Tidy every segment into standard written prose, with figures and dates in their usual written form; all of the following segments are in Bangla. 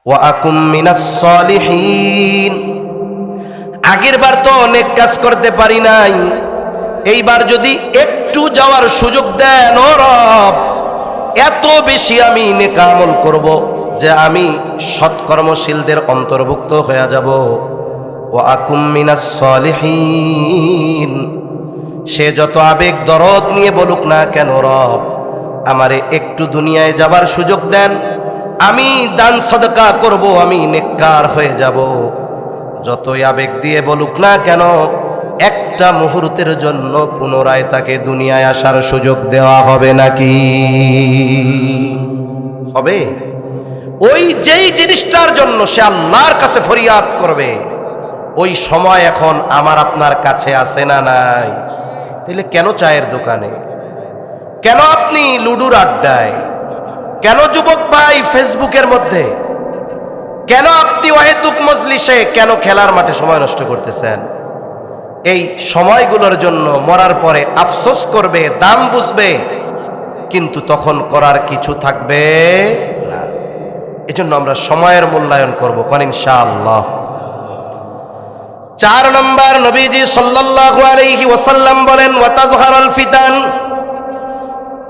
ওয়া আকুম মিনাস সালিহিন। আগের বার তো অনেক কাজ করতে পারি নাই, এইবার যদি একটু যাওয়ার সুযোগ দেন ও রব, এত বেশি আমি নেক আমল করব যে আমি সৎকর্মশীলদের অন্তর্ভুক্ত হয়ে যাব। ওয়া আকুম মিনাস সালিহিন। সে যত আবেগ দরদ নিয়ে বলুক না কেন, রব আমারে একটু দুনিয়ায় যাবার সুযোগ দেন, আমি দান সাদকা করব, আমি নেককার হয়ে যাব। যতই আবেগ দিয়ে বলুক না কেন, একটা মুহূর্তের জন্য পুনরায় তাকে দুনিয়ায় আসার সুযোগ দেওয়া হবে নাকি? হবে। ওই যেই জিনিসটার জন্য সে আল্লাহর কাছে ফরিয়াদ করবে, ওই সময় এখন আমার আপনার কাছে আছে না নাই? তাহলে কেন চায়ের দোকানে, কেন আপনি লুডুর আড্ডায়, কেন যুবক ভাই ফেসবুকের মধ্যে, কেন আপনি ওয়াহেতুক মজলিসে, কেন খেলার মাঠে সময় নষ্ট করতেছেন? এই সময়গুলোর জন্য মরার পরে আফসোস করবে, দাম বুঝবে, কিন্তু তখন করার কিছু থাকবে না। এজন্য আমরা সময়ের মূল্যায়ন করব, কোন ইনশাআল্লাহ। 4 নম্বর, নবীজি সাল্লাল্লাহু আলাইহি ওয়াসাল্লাম বলেন, ওয়া তাযহারুল ফিতান।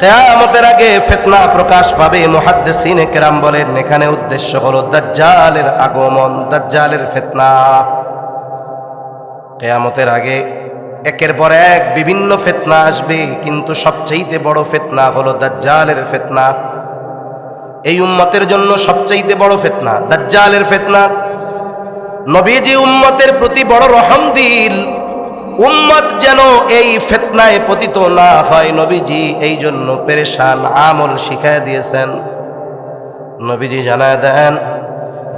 কিয়ামতের আগে ফিতনা প্রকাশ পাবে। মুহাদ্দিসিনে কেরাম বলেন, এখানে উদ্দেশ্য হলো দাজ্জালের আগমন, দাজ্জালের ফিতনা। কিয়ামতের আগে একের পর এক বিভিন্ন ফিতনা আসবে, কিন্তু সবচেয়ে বড় ফিতনা হলো দাজ্জালের ফিতনা। এই উম্মতের জন্য সবচেয়ে বড় ফিতনা দাজ্জালের ফিতনা। নবীজি উম্মতের প্রতি বড় রহম দিল, উম্মত যেন এই ফিতনায় পতিত না হয়। নবীজি এই জন্য পেরেশান আমল শিখায় দিয়েছেন। নবীজি জানায় দেন,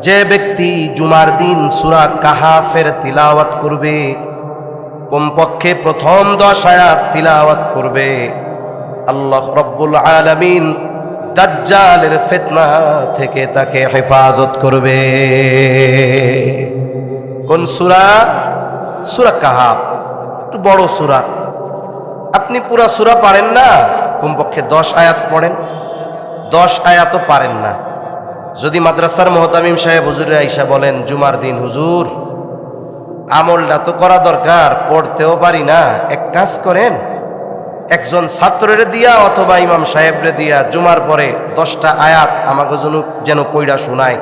যে ব্যক্তি জুমার দিন সূরা কাহাফের তিলাওয়াত করবে, কমপক্ষে প্রথম 10 আয়াত তিলাওয়াত করবে, আল্লাহ রাব্বুল আলামিন দাজ্জালের ফিতনা থেকে তাকে হেফাজত করবে। কোন সূরা? সূরা কাহাফ, একটু বড় সূরা। আপনি পুরা সূরা পারেন না, কমপক্ষে 10 আয়াত পড়েন। 10 আয়াতও পারেন না, যদি মাদ্রাসার মুহতামিম সাহেব হুজুরে আইসা বলেন, জুমার দিন হুজুর আমলটা তো করা দরকার, পড়তেও পারি না, এক কাজ করেন, একজন ছাত্রের দিয়া অথবা ইমাম সাহেবরে দিয়া জুমার পরে 10টা আয়াত আমাকে যেন পড়া শোনায়।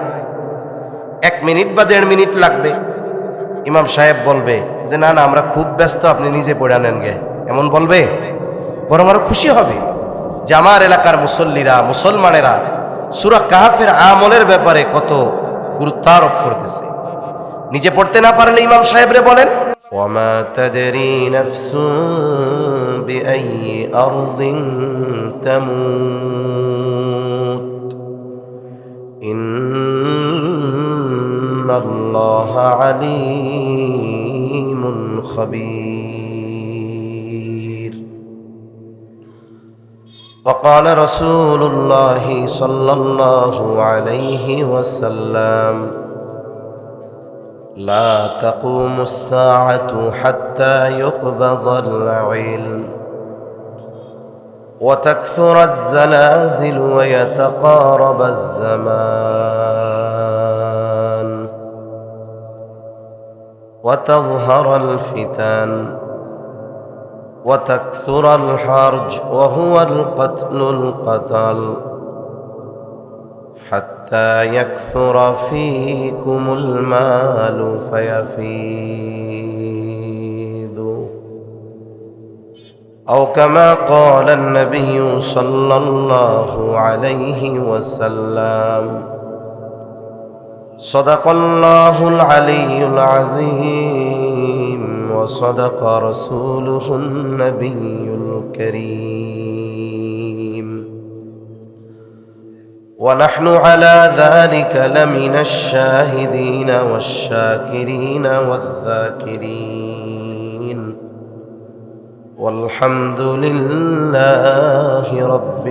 1 মিনিট বা 1.5 মিনিট লাগবে। ইমাম সাহেব বলবে যে না না, আমরা খুব ব্যস্ত, আপনি নিজে পড়া নেন গে, এমন বলবে? বরং আরো খুশি হবে যে আমার এলাকার মুসল্লিরা, মুসলমানেরা সূরা কাহাফের আমলের ব্যাপারে কত গুরুত্ব আরোপ করতেছে। নিজে পড়তে না পারলে ইমাম সাহেবরে বলেন, ওয়ামা তাদরি নাফসুন বিআইয়ি আরদিন তামুত ইন্নাল্লাহা আলীমুন খাবীর। وقال رسول الله صلى الله عليه وسلم لا تقوم الساعة حتى يقبض العلم وتكثر الزلازل ويتقارب الزمان وتظهر الفتن وتكثر الحرج وهو القتل حتى يكثر فيكم المال فيفيض أو كما قال النبي صلى الله عليه وسلم صدق الله العلي العظيم وصدق رسوله النبي الكريم ونحن على ذلك لمن الشاهدين والشاكرين والذاكرين والحمد لله رب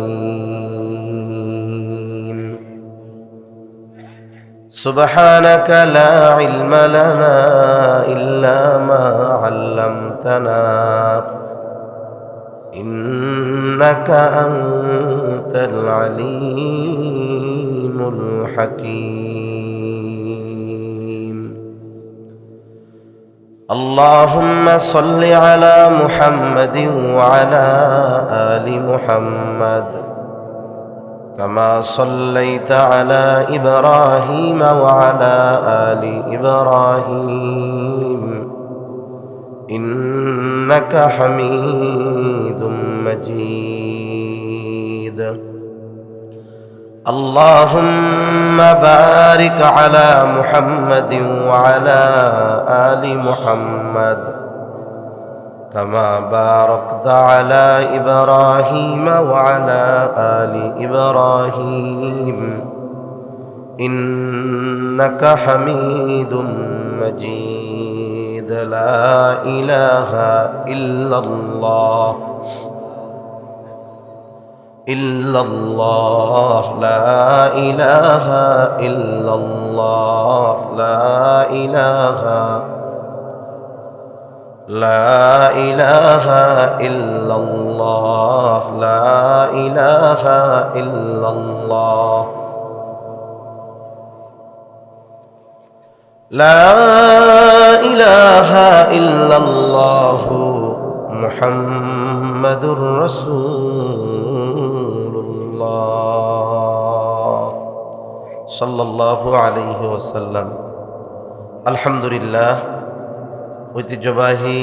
العالمين. سبحانك لا علم لنا إلا ما علمتنا إنك أنت العليم الحكيم اللهم صل على محمد وعلى آل محمد كما صليت على إبراهيم وعلى آل إبراهيم إنك حميد مجيد اللهم بارك على محمد وعلى آل محمد كما باركت على إبراهيم وعلى آل إبراهيم إنك حميد مجيد لا إله إلا الله إلا الله لا إله إلا الله لا إله إلا الله لا إله إلا الله لا إله إلا الله محمد رسول الله صلى الله عليه وسلم الحمد لله ঐতিহ্যবাহী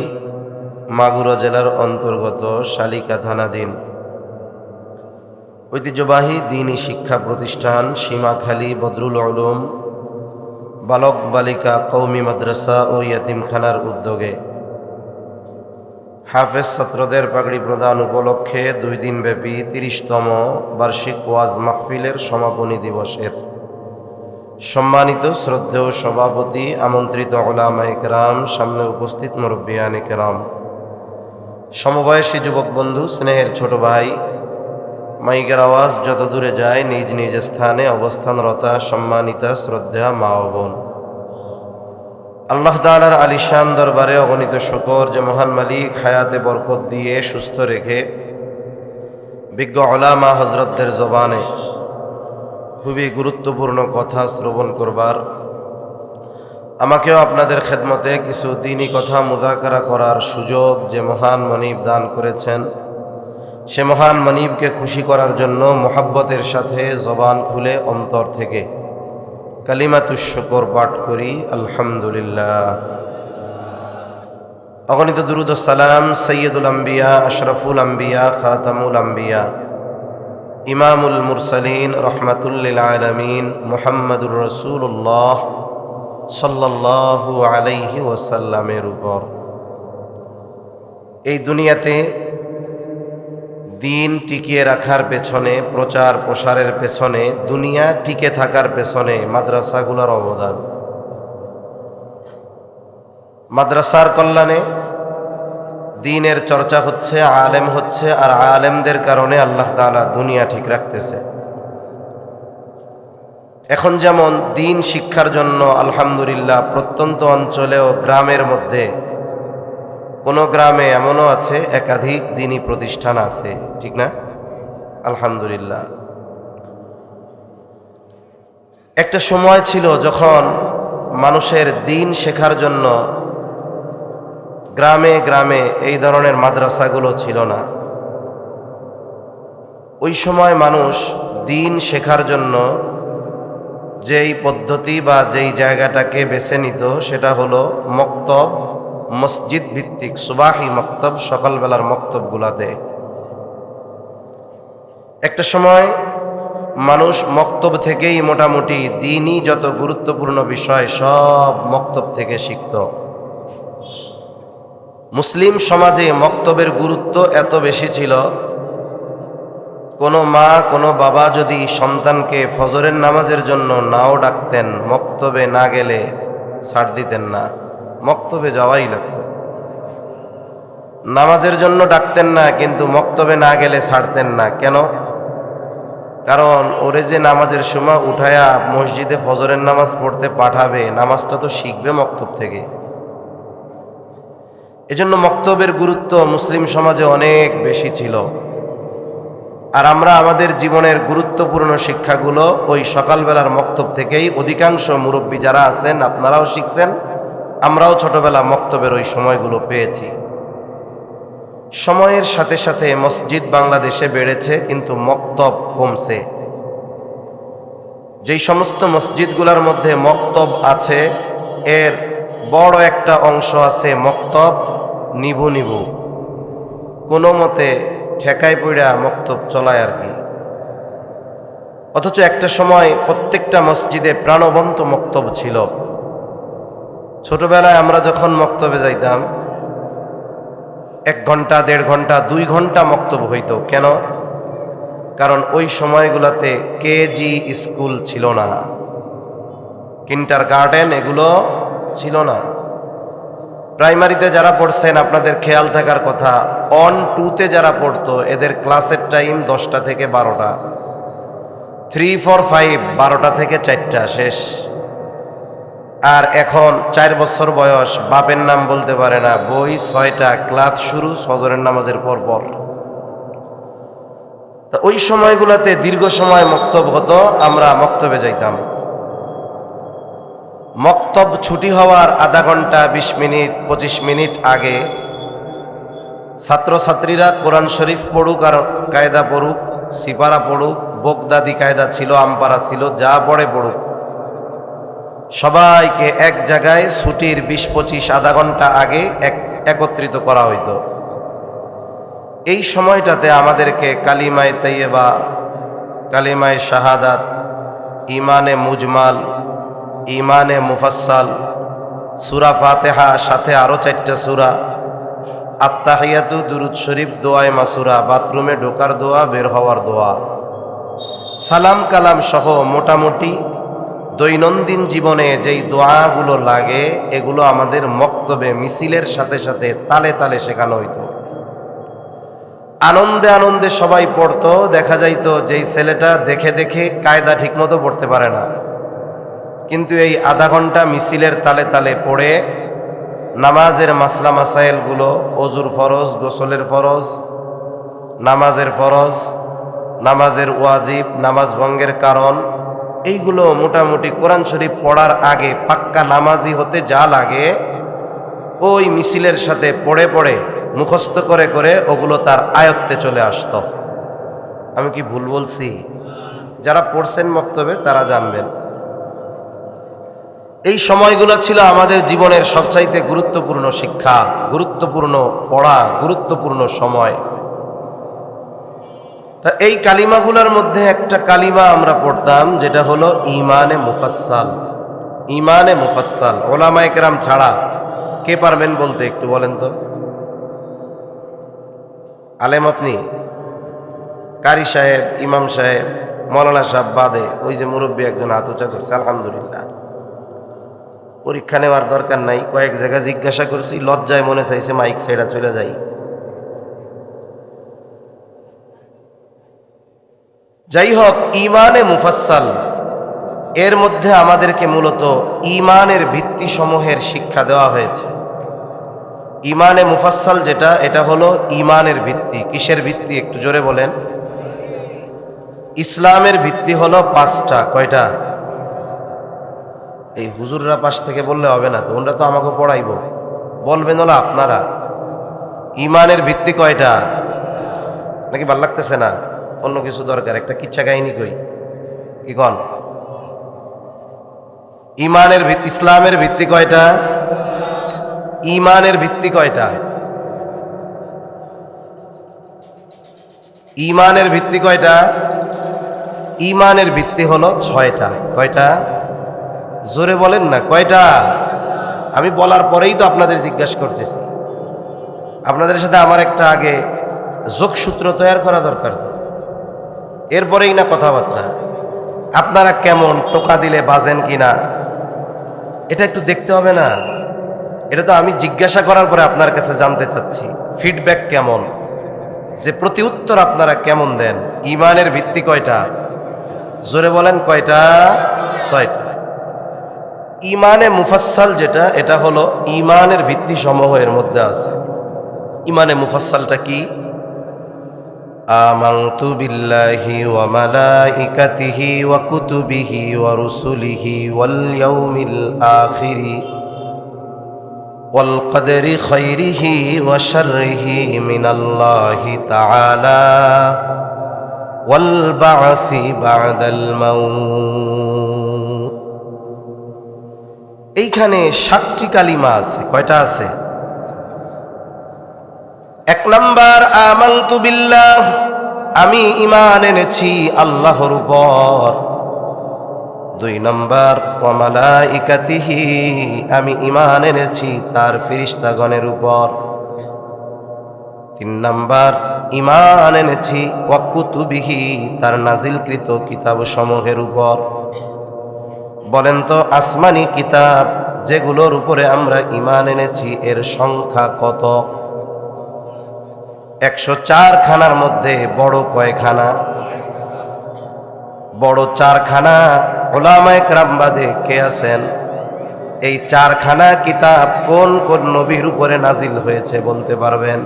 মাগুরা জেলার অন্তর্গত শালিকা থানাধীন ঐতিহ্যবাহী দ্বীনি শিক্ষা প্রতিষ্ঠান সীমাখালী বদরুল উলুম বালক বালিকা কওমি মাদ্রাসা ও ইয়াতিমখানার উদ্যোগে হাফেজ ছাত্রদের পাগড়ি প্রদান উপলক্ষে 2 দিনব্যাপী 30তম বার্ষিক ওয়াজ মাহফিলের সমাপনী দিবসের সম্মানিত শ্রদ্ধেয় সভাপতি, আমন্ত্রিত উলামায়ে কেরাম, সামনে উপস্থিত মুরব্বিয়ানে কেরাম, সমবয়সী যুবক বন্ধু, স্নেহের ছোট ভাই, মাইকের আওয়াজ যত দূরে যায় নিজ নিজ স্থানে অবস্থানরতা সম্মানিতা শ্রদ্ধা মা ও বোন, আল্লাহ তাআলার আলিশান দরবারে অগণিত শুকর যে মহান মালিক হায়াতে বরকত দিয়ে সুস্থ রেখে বিজ্ঞ উলামা হযরতদের জবানে খুবই গুরুত্বপূর্ণ কথা শ্রবণ করবার, আমাকেও আপনাদের খেদমতে কিছু দ্বীনি কথা মুযাকারা করার সুযোগ যে মহান মনিব দান করেছেন, সে মহান মনিবকে খুশি করার জন্য মোহাব্বতের সাথে জবান খুলে অন্তর থেকে কালিমাতুশ শুকর পাঠ করি আলহামদুলিল্লাহ। অগণিত দুরূদ ও সালাম সাইয়্যিদুল আম্বিয়া, আশরাফুল আম্বিয়া, খাতামুল আম্বিয়া, ইমামুল মুরসালিন, রহমাতুল লিল আলামিন মুহাম্মাদুর রাসূলুল্লাহ সাল্লাল্লাহু আলাইহি ওয়াসাল্লামের উপর। এই দুনিয়াতে দ্বীন টিকিয়ে রাখার পেছনে, প্রচার প্রসারের পেছনে, দুনিয়া টিকে থাকার পেছনে মাদ্রাসাগুলোর অবদান। মাদ্রাসার কল্যাণে দ্বীনের চর্চা হচ্ছে, আলেম হচ্ছে, আর আলেমদের কারণে আল্লাহ তাআলা দুনিয়া ঠিক রাখতেছে। এখন যেমন দ্বীন শিক্ষার জন্য আলহামদুলিল্লাহ প্রত্যন্ত অঞ্চলে ও গ্রামের মধ্যে কোনো গ্রামে এমনও আছে একাধিক দ্বীনি প্রতিষ্ঠান আছে, ঠিক না? আলহামদুলিল্লাহ। একটা সময় ছিল যখন মানুষের দ্বীন শেখার জন্য গ্রামে গ্রামে এই ধরনের মাদ্রাসাগুলো ছিল না। ওই সময় মানুষ দ্বীন শেখার জন্য যেই পদ্ধতি বা যেই জায়গাটাকে বেছে নিত সেটা হলো মক্তব, মসজিদ ভিত্তিক সুবাহি মক্তব, সকালবেলার মক্তবগুলাতে। একটা সময় মানুষ মক্তব থেকেই মোটামুটি দ্বীনি যত গুরুত্বপূর্ণ বিষয় সব মক্তব থেকে শিখত। মুসলিম সমাজে মক্তবের গুরুত্ব এত বেশি ছিল, কোনো মা কোনো বাবা যদি সন্তানকে ফজরের নামাজের জন্য নাও ডাকতেন, মক্তবে না গেলে ছাড় দিতেন না, মক্তবে যাওয়াই লাগত। নামাজের জন্য ডাকতেন না, কিন্তু মক্তবে না গেলে ছাড়তেন না। কেন? কারণ ওরে যে নামাজের সময় উঠায়া মসজিদে ফজরের নামাজ পড়তে পাঠাবে, নামাজটা তো শিখবে মক্তব থেকে। এজন্য মক্তবের গুরুত্ব মুসলিম সমাজে অনেক বেশি ছিল। আর আমরা আমাদের জীবনের গুরুত্বপূর্ণ শিক্ষাগুলো ওই সকালবেলার মক্তব থেকেই, অধিকাংশ মুরব্বী যারা আছেন আপনারাও শিখছেন, আমরাও ছোটবেলা মক্তবের ওই সময়গুলো পেয়েছি। সময়ের সাথে সাথে মসজিদ বাংলাদেশে বেড়েছে, কিন্তু মক্তব কমছে। যেই সমস্ত মসজিদগুলোর মধ্যে মক্তব আছে, এর বড় একটা অংশ আছে মক্তব নিভু নিভু, কোনো মতে ঠেকায় পড়া মক্তব চলায় আর কি। অথচ একটা সময় প্রত্যেকটা মসজিদে প্রাণবন্ত মক্তব ছিল। ছোটবেলায় আমরা যখন মক্তবে যাইতাম, 1 ঘন্টা 1.5 ঘন্টা 2 ঘন্টা মক্তব হইতো। কেন? কারণ ওই সময়গুলোতে কেজি স্কুল ছিল না, কিন্ডার গার্ডেন এগুলো ছিল না। প্রাইমারিতে যারা পড়ছেন আপনাদের খেয়াল থাকার কথা, 1-2তে যারা পড়তো এদের ক্লাসের টাইম 10টা থেকে 12টা, 3, 4, 5 12টা থেকে 4টা শেষ। আর এখন 4 বছর বয়স, বাপের নাম বলতে পারে না, বই 6টা, ক্লাস শুরু ফজরের নামাজের পর। ওই সময়গুলোতে দীর্ঘ সময় মক্তব হতো, আমরা মক্তবে যাইতাম। মক্তব ছুটি হওয়ার আধা ঘন্টা 20 মিনিট 25 মিনিট আগে ছাত্রছাত্রীরা কোরআন শরীফ পড়ুক আর কায়দা পড়ুক, সিপারা পড়ুক, বগদাদি কায়দা ছিল, আমপারা ছিল, যা পড়ে পড়ুক, সবাইকে এক জায়গায় ছুটির 20-25 আধা ঘন্টা আগে একত্রিত করা হইতো। এই সময়টাতে আমাদেরকে কালিমায়ে তাইয়্যিবা, কালিমায়ে শাহাদাত, ইমানে মুজমাল, ইমানে মুফাসসাল, সূরা ফাতিহা, সাথে আরো 4টা সূরা, আত্তাহিয়াতু, দুরুদ শরীফ, দোয়ায়ে মাসুরা, বাথরুমে ঢোকার দোয়া, বের হওয়ার দোয়া, সালাম কালাম সহ মোটামুটি দৈনন্দিন জীবনে যেই দোয়াগুলো লাগে এগুলো আমাদের মক্তবে মিছিলের সাথে সাথে তালে তালে শেখানো হইতো। আনন্দে আনন্দে সবাই পড়তো। দেখা যাইতো যেই ছেলেটা দেখে দেখে কায়দা ঠিকমতো পড়তে পারে না, কিন্তু এই আধা ঘন্টা মিছিলের তালে তালে পড়ে নামাজের মাসলা মাসাইলগুলো, অজুর ফরজ, গোসলের ফরজ, নামাজের ফরজ, নামাজের ওয়াজিব, নামাজ ভঙ্গের কারণ, এইগুলো মোটামুটি কোরআন শরীফ পড়ার আগে পাক্কা নামাজি হতে যা লাগে ওই মিছিলের সাথে পড়ে পড়ে মুখস্থ করে করে ওগুলো তার আয়ত্তে চলে আসতো। আমি কি ভুল বলছি? যারা পড়ছেন মক্তবে তারা জানবেন। এই সময়গুলো ছিল আমাদের জীবনের সবচাইতে গুরুত্বপূর্ণ শিক্ষা, গুরুত্বপূর্ণ পড়া, গুরুত্বপূর্ণ সময়। তা এই কালিমাগুলোর মধ্যে একটা কালিমা আমরা পড়তাম যেটা হলো ইমানে মুফাসসাল। ইমানে মুফাসসাল ওলামায়ে কেরাম ছাড়া কে পারবেন বলতে? একটু বলেন তো। আলেম আপনি? কারি সাহেব, ইমাম সাহেব, মৌলানা সাহেব বাদে ওই যে মুরব্বী একজন হাত উঁচা করছে, আলহামদুলিল্লাহ। পরীক্ষা নেওয়ার দরকার নাই, কয়েক জায়গায় জিজ্ঞাসা করছি, লজ্জায় মনে চাইছে মাইক ছেড়া চলে যাই। যাই হোক, ইমানে মুফাসসাল এর মধ্যে আমাদেরকে মূলত ইমানের ভিত্তি সমূহের শিক্ষা দেওয়া হয়েছে। ইমানে মুফাসসাল যেটা, এটা হলো ইমানের ভিত্তি। কিসের ভিত্তি? একটু জোরে বলেন। ইসলামের ভিত্তি হলো 5টা। কয়টা? এই হুজুররা পাশ থেকে বললে হবে না তো, ওনারা তো আমাকে পড়াইব, বলবেন হলো আপনারা। ইমানের ভিত্তি কয়টা? নাকি ভাল লাগতেছে না? অন্য কিছু দরকার? একটা কিচ্ছা কাহিনী কই, কি কন? ইমানের ভিত্তি, ইসলামের ভিত্তি কয়টা? ইমানের ভিত্তি কয়টা? ইমানের ভিত্তি কয়টা? ইমানের ভিত্তি হলো 6টা। কয়টা? জোরে বলেন না, কয়টা? আমি বলার পরেই তো আপনাদের জিজ্ঞাসা করতেছি। আপনাদের সাথে আমার একটা আগে যোগসূত্র তৈরি করা দরকার, এরপরেই না কথাবার্তা। আপনারা কেমন, টোকা দিলে বাজেন কিনা এটা একটু দেখতে হবে না? এটা তো আমি জিজ্ঞাসা করার পরে আপনার কাছে জানতে চাচ্ছি ফিডব্যাক কেমন, যে প্রতি উত্তর আপনারা কেমন দেন। ইমানের ভিত্তি কয়টা? জোরে বলেন, কয়টা? 6টা। ইমানে মুফাসসাল যেটা, এটা হলো ইমানের ভিত্তি সমূহ এর মধ্যে আছে। ইমানে মুফাসসালটা কি? আমানতু বিল্লাহি ওয়া মালাইকাতিহি ওয়া কুতুবিহি ওয়া রুসুলিহি ওয়াল ইয়াউমিল আখিরি ওয়াল কদরি খাইরিহি ওয়া শাররিহি মিনাল্লাহি তাআলা ওয়াল বা'সি বা'দাল মাউত। এইখানে 7টি কালিমা আছে। কয়টা আছে? 1 নাম্বার আমানতু বিল্লাহ, আমি ঈমান এনেছি আল্লাহর উপর। 2 নাম্বার ওয়া মালাইকাতিহি, আমি ঈমান এনেছি তার ফেরেশতাগণের উপর। 3 নাম্বার ঈমান এনেছি ওয়া কুতুবিহি, তার নাজিলকৃত কিতাবসমূহের উপর। বলেন তো আসমানি কিতাব যেগুলোর উপরে আমরা ঈমান এনেছি এর সংখ্যা কত? 104 খানার মধ্যে বড় কয়খানা? বড় 4 খানা। উলামায়ে কেরাম বাদে কে আছেন? এই 4 খানা কিতাব কোন কোন নবীর উপরে নাজিল হয়েছে বলতে পারবেন?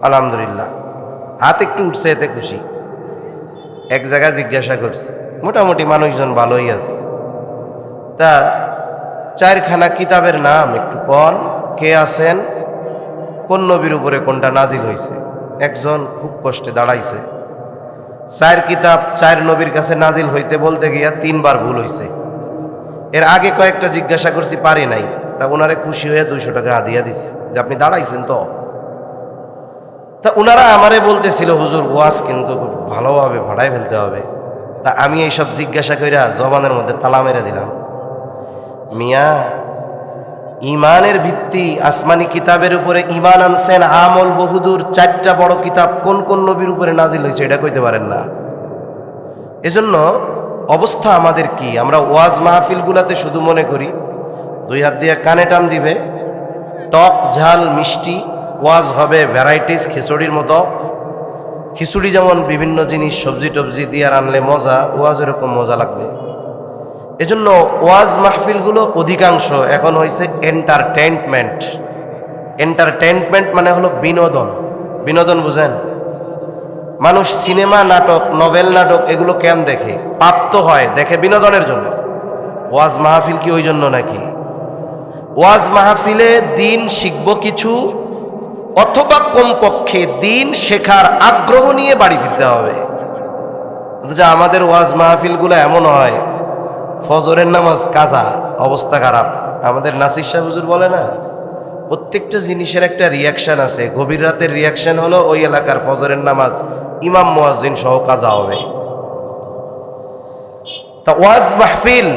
আলহামদুলিল্লাহ, হাত একটু উঠছে, এতে খুশি। এক জায়গায় জিজ্ঞাসা করছি, মোটামুটি মানুষজন ভালোই আছে। তা 4 খানা কিতাবের নাম একটু কোন, কে আছেন? কোন নবীর উপরে কোনটা নাজিল হয়েছে? একজন খুব কষ্টে দাঁড়াইছে। 4 কিতাব 4 নবীর কাছে নাজিল হইতে বলতে গিয়া 3 বার ভুল হইছে। এর আগে কয়েকটা জিজ্ঞাসা করছি, পারি নাই। তা ওনারে খুশি হয়ে 200 টাকা হাদিয়া দিচ্ছে যে আপনি দাঁড়াইছেন তো। তা ওনারা আমারে বলতেছিল, হুজুর ওয়াজ কিন্তু খুব ভালোভাবে ভাড়ায় ফেলতে হবে। তা আমি এইসব জিজ্ঞাসা কইরা জবানের মধ্যে তালা মেরে দিলাম। মিয়া, ইমানের ভিত্তি আসমানি কিতাবের উপরে ঈমান আনছেন, আমল বহুদূর। 4টা বড় কিতাব কোন কোন নবীর উপরে নাজিল হয়েছে এটা কইতে পারেন না। এজন্য অবস্থা আমাদের কি? আমরা ওয়াজ মাহফিলগুলাতে শুধু মনে করি 2 হাত দিয়ে কানে টান দিবে, টক ঝাল মিষ্টি ওয়াজ হবে, ভ্যারাইটিস খিচুড়ির মতো। খিচুড়ি যেমন বিভিন্ন জিনিস সবজি টবজি দিয়ে আনলে মজা, ওয়াজ এরকম মজা লাগবে। এজন্য ওয়াজ মাহফিলগুলো অধিকাংশ এখন হয়েছে এন্টারটেইনমেন্ট। এন্টারটেইনমেন্ট মানে হলো বিনোদন। বিনোদন বুঝেন? মানুষ সিনেমা, নাটক, নভেল, নাটক এগুলো কেন দেখে? পাপ তো হয়, দেখে বিনোদনের জন্য। ওয়াজ মাহফিল কি ওই জন্য নাকি? ওয়াজ মাহফিলে দিন শিখবো কিছু, অথবা কমপক্ষে দিন শেখার আগ্রহ নিয়ে বাড়ি ফিরতে হবে। যা আমাদের ওয়াজ মাহফিলগুলো এমন হয়, ফজরের নামাজ কাজা, অবস্থা খারাপ। আমাদের নাসির সাহেব হুজুর বলে না, প্রত্যেকটা জিনিসের একটা রিয়াকশন আছে। গভীর রাতের রিয়াকশন হলো ওই এলাকার ফজরের নামাজ ইমাম মুয়াজ্জিন সহ কাজা হবে। তা ওয়াজ মাহফিল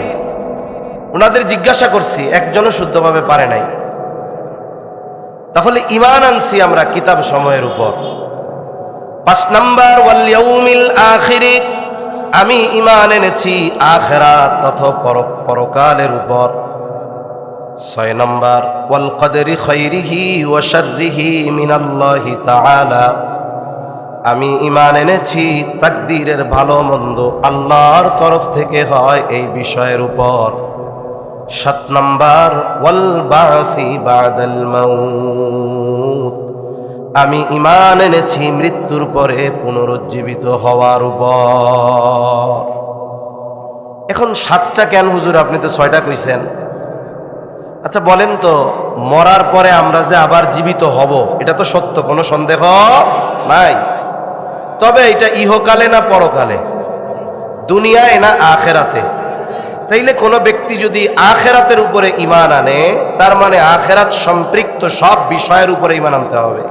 ওনাদের জিজ্ঞাসা করছি, একজনও শুদ্ধভাবে পারে নাই। তাহলে ঈমান আনছি আমরা কিতাব সময়ের উপর। 5 নাম্বার ওয়াল ইয়াউমিল আখিরি, আমি ঈমান এনেছি আখিরাত অথবা পরকালের উপর। 6 নাম্বার ওয়াল কদরি খাইরিহি ওয়া শাররিহি মিনাল্লাহি তাআলা, আমি ঈমান এনেছি তাকদীরের ভালো মন্দ আল্লাহর তরফ থেকে হয় এই বিষয়ের উপর। 7 নাম্বার ওয়াল বা'সি বা'দাল মাউত, আমি ঈমান এনেছি মৃত্যুর পরে পুনরুজ্জীবিত হওয়ার উপর। এখন 7টা কেন হুজুর? আপনি তো 6টা কইছেন। আচ্ছা বলেন তো, মরার পরে আমরা যে আবার জীবিত হব এটা তো সত্য, কোনো সন্দেহ নাই। তবে এটা ইহকালে না পরকালে? দুনিয়ায় না আখেরাতে? তাইলে কোনো ব্যক্তি যদি আখেরাতের উপরে ঈমান আনে, তার মানে আখেরাত সম্পৃক্ত সব বিষয়ের উপরে ঈমান আনতে হবে।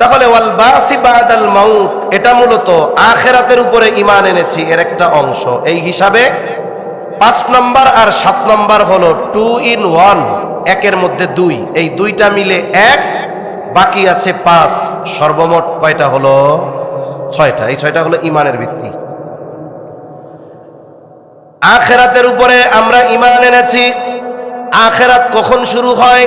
তাহলে ওয়াল বাসি বাদাল মাউত, এটা মূলত আখেরাতের উপরে ঈমান এনেছি এর একটা অংশ। এই হিসাবে 5 নম্বর আর 7 নম্বর হলো 2 in 1, একের মধ্যে 2, এই 2টা মিলে 1, বাকি আছে 5, সর্বমোট কয়টা হলো? 6টা। এই 6টা হলো ঈমানের ভিত্তি। আখেরাতের উপরে আমরা ঈমান এনেছি। আখেরাত কখন শুরু হয়?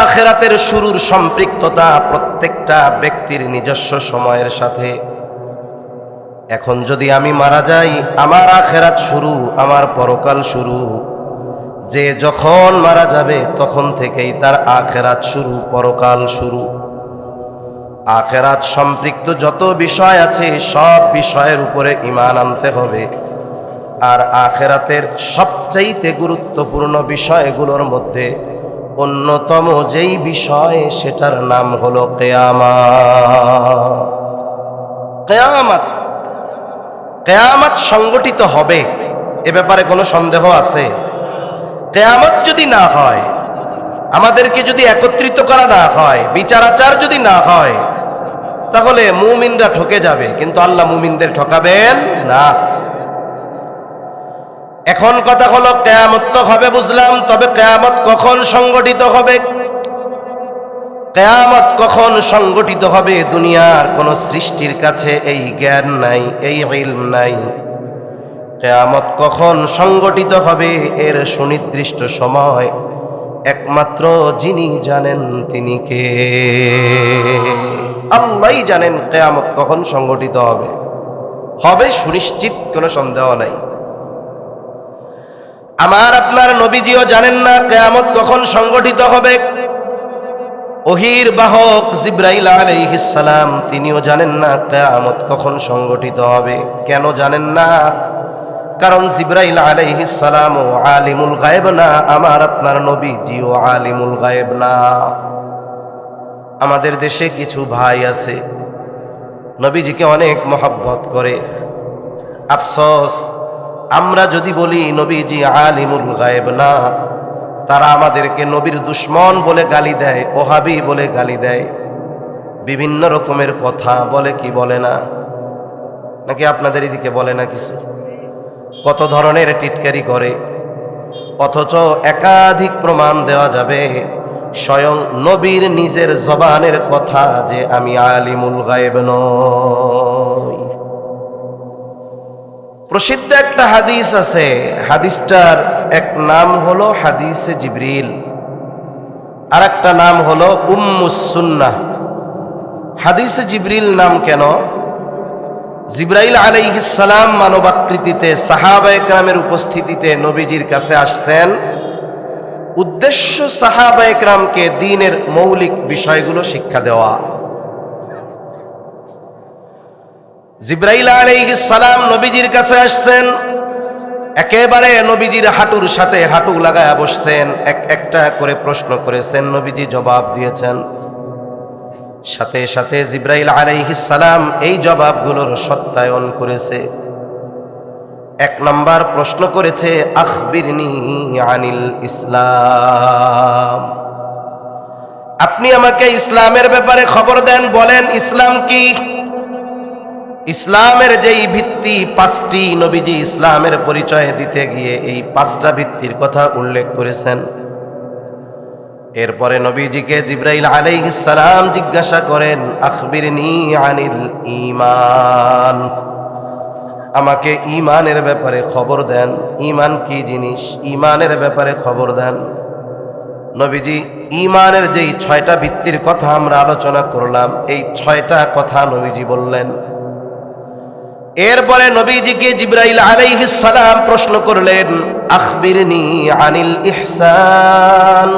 আখেরাতের শুরুর সম্পৃক্ততা প্রত্যেকটা ব্যক্তির নিজস্ব সময়ের সাথে। এখন যদি আমি মারা যাই, আমার আখেরাত শুরু, আমার পরকাল শুরু। যে যখন মারা যাবে তখন থেকেই তার আখেরাত শুরু, পরকাল শুরু। আখিরাত সম্পৃক্ত যত বিষয় আছে সব বিষয়ের উপরে ঈমান আনতে হবে। আর আখিরাতের সবচাইতে গুরুত্বপূর্ণ বিষয়গুলোর মধ্যে অন্যতম যেই বিষয় সেটার নাম হলো কিয়ামত। কিয়ামত কিয়ামত সংগঠিত হবে, এ ব্যাপারে কোনো সন্দেহ আছে? কিয়ামত যদি না হয়, আমাদেরকে যদি একত্রিত করা না হয়, বিচার আচার যদি না হয়, তাহলে মুমিনরা ঠকে যাবে, কিন্তু আল্লাহ মুমিনদের ঠকাবেন না। এখন কথা হলো কিয়ামত তো হবে বুঝলাম, তবে কিয়ামত কখন সংগঠিত হবে? কিয়ামত কখন সংগঠিত হবে দুনিয়ার কোন সৃষ্টির কাছে এই জ্ঞান নাই, এই ইলম নাই। কিয়ামত কখন সংগঠিত হবে এর সুনির্দিষ্ট সময় একমাত্র যিনি জানেন তিনি কে? আল্লাহই জানেন কিয়ামত কখন সংগঠিত হবে। হবে সুনিশ্চিত, কোনো সন্দেহ নাই। আমার আপনার নবীজিও জানেন না কিয়ামত কখন সংগঠিত হবে। ওহীর বাহক জিবরাইল আলাইহিস সালাম তিনিও জানেন না কিয়ামত কখন সংগঠিত হবে। কেন জানেন না? কারণ জিবরাইল আলাইহিস সালাম আলিমুল গায়ব না, আমার আপনার নবীজিও আলিমুল গায়ব না। আমাদের দেশে কিছু ভাই আছে নবীজিকে অনেক মহব্বত করে, আফসোস আমরা যদি বলি নবীজি আলিমুল গায়ব না, তারা আমাদেরকে নবীর দুশ্মন বলে গালি দেয়, ওহাবি বলে গালি দেয়, বিভিন্ন রকমের কথা বলে, কি বলে না? নাকি আপনাদের এদিকে বলে না কিছু? কত ধরনের টিটকারি করে, অথচ একাধিক প্রমাণ দেওয়া যাবে স্বয়ং নবীর নিজের জবানের কথা যে আমি আলিমুল গায়ব নই। প্রসিদ্ধ একটা হাদিস আছে, হাদিসটার এক নাম হলো হাদিসে জিবরিল, আর একটা নাম হলো উম্মুস সুন্নাহ। হাদিসে জিবরিল নাম কেন? জিবরাইল আলাইহিস সালাম মানবাকৃতিতে সাহাবায়ে কেরামের উপস্থিতিতে নবীজির কাছে আসছেন। উদ্দেশ্য সাহাবায়ে কেরামকে দ্বীনের মৌলিক বিষয়গুলো শিক্ষা দেওয়া। জিবরাইল আলাইহিস সালাম নবীজির কাছে আসছেন, একেবারে নবীজির হাঁটুর সাথে হাঁটু লাগায়া বসছেন, এক একটা করে প্রশ্ন করেছেন, নবীজি জবাব দিয়েছেন। সাথে সাথে জিবরাইল আলাইহিস সালাম এই জবাবগুলোর সত্যায়ন করেছে। এক নাম্বার প্রশ্ন করেছে, আখবিরনি আনিল ইসলাম, আপনি আমাকে ইসলামের ব্যাপারে খবর দেন, বলেন ইসলাম কি? ইসলামের যেই ভিত্তি পাঁচটি, নবীজি ইসলামের পরিচয় দিতে গিয়ে এই পাঁচটা ভিত্তির কথা উল্লেখ করেছেন। এরপরে নবীজিকে জিবরাইল আলাইহিস সালাম জিজ্ঞাসা করেন, আখবিরনি আনিল ঈমান, আমাকে ঈমানের ব্যাপারে খবর দেন, ঈমান কি জিনিস, ঈমানের ব্যাপারে খবর দেন। নবীজি ঈমানের যেই 6টা ভিত্তির কথা আমরা আলোচনা করলাম, এই 6টা কথা নবীজি বললেন। এরপরে নবীজিকে জিবরাইল আলাইহিস সালাম প্রশ্ন করলেন, আখবিরনি আনিল ইহসান,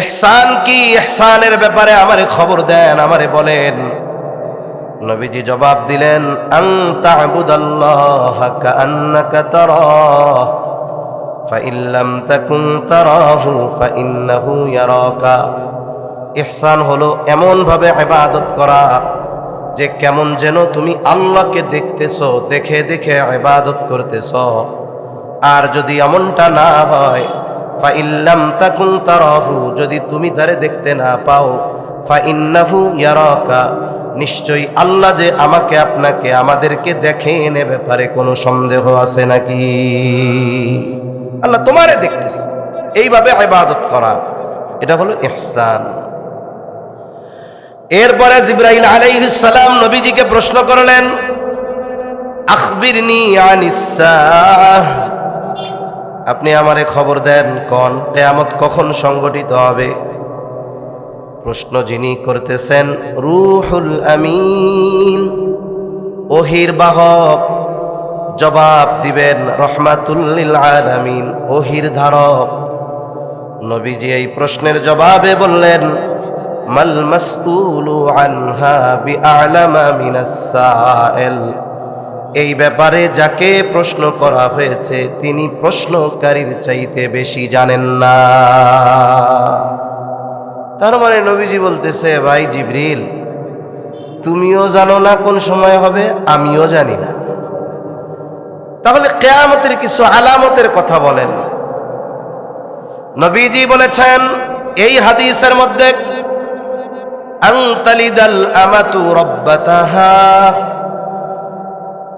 ইহসান কি, ইহসানের ব্যাপারে আমারে খবর দেন, আমারে বলেন। নবীজি জবাব দিলেন, আন তা'বুদাল্লাহা কাআন্নাকা তারাহু ফাইন লাম তাকুন তারাহু ফাইন্নাহু ইয়ারাকা। ইহসান হলো এমন ভাবে ইবাদত করা যে কেমন যেন তুমি আল্লাহকে দেখতেছো, দেখে দেখে ইবাদত করতেছো। আর যদি এমনটা না হয়, ফাইন লাম তাকুন তারাহু, যদি তুমি তারে দেখতে না পাও, ফাইন্নাহু ইয়ারাকা, নিশ্চয়ই আল্লাহ যে আমাকে আপনাকে আমাদেরকে দেখেন, এ ব্যাপারে কোনো সন্দেহ আছে নাকি? আল্লাহ তোমারে দেখতেছে, এইভাবে ইবাদত করা, এটা হলো ইহসান। এরপরে জিবরাইল আলাইহিস সালাম নবীজিকে প্রশ্ন করলেন, আখবিরনি আনিস সাআহ, আপনি আমারে খবর দেন কোন কিয়ামত কখন সংগঠিত হবে। প্রশ্ন যিনি করতেছেন রূহুল আমিন, ওহীর বাহক, জবাব দিবেন রহমাতুল লিল আলামিন, ওহীর ধারক। নবীজি এই প্রশ্নের জবাবে বললেন, মাল মাসউলু আনহা বিআলামা মিনাস সাইল, এই ব্যাপারে যাকে প্রশ্ন করা হয়েছে তিনি প্রশ্নকারীর চাইতে বেশি জানেন না। তার মানে নবীজি বলতেছে, ভাই জিবরিল, তুমিও জানো না কোন সময় হবে, আমিও জানি না, তাহলে কিয়ামতের কিছু আলামতের কথা বলেন। নবীজি বলেছেন এই হাদিসের মধ্যে, আনতালিদাল আমাতু রাব্বাতাহা,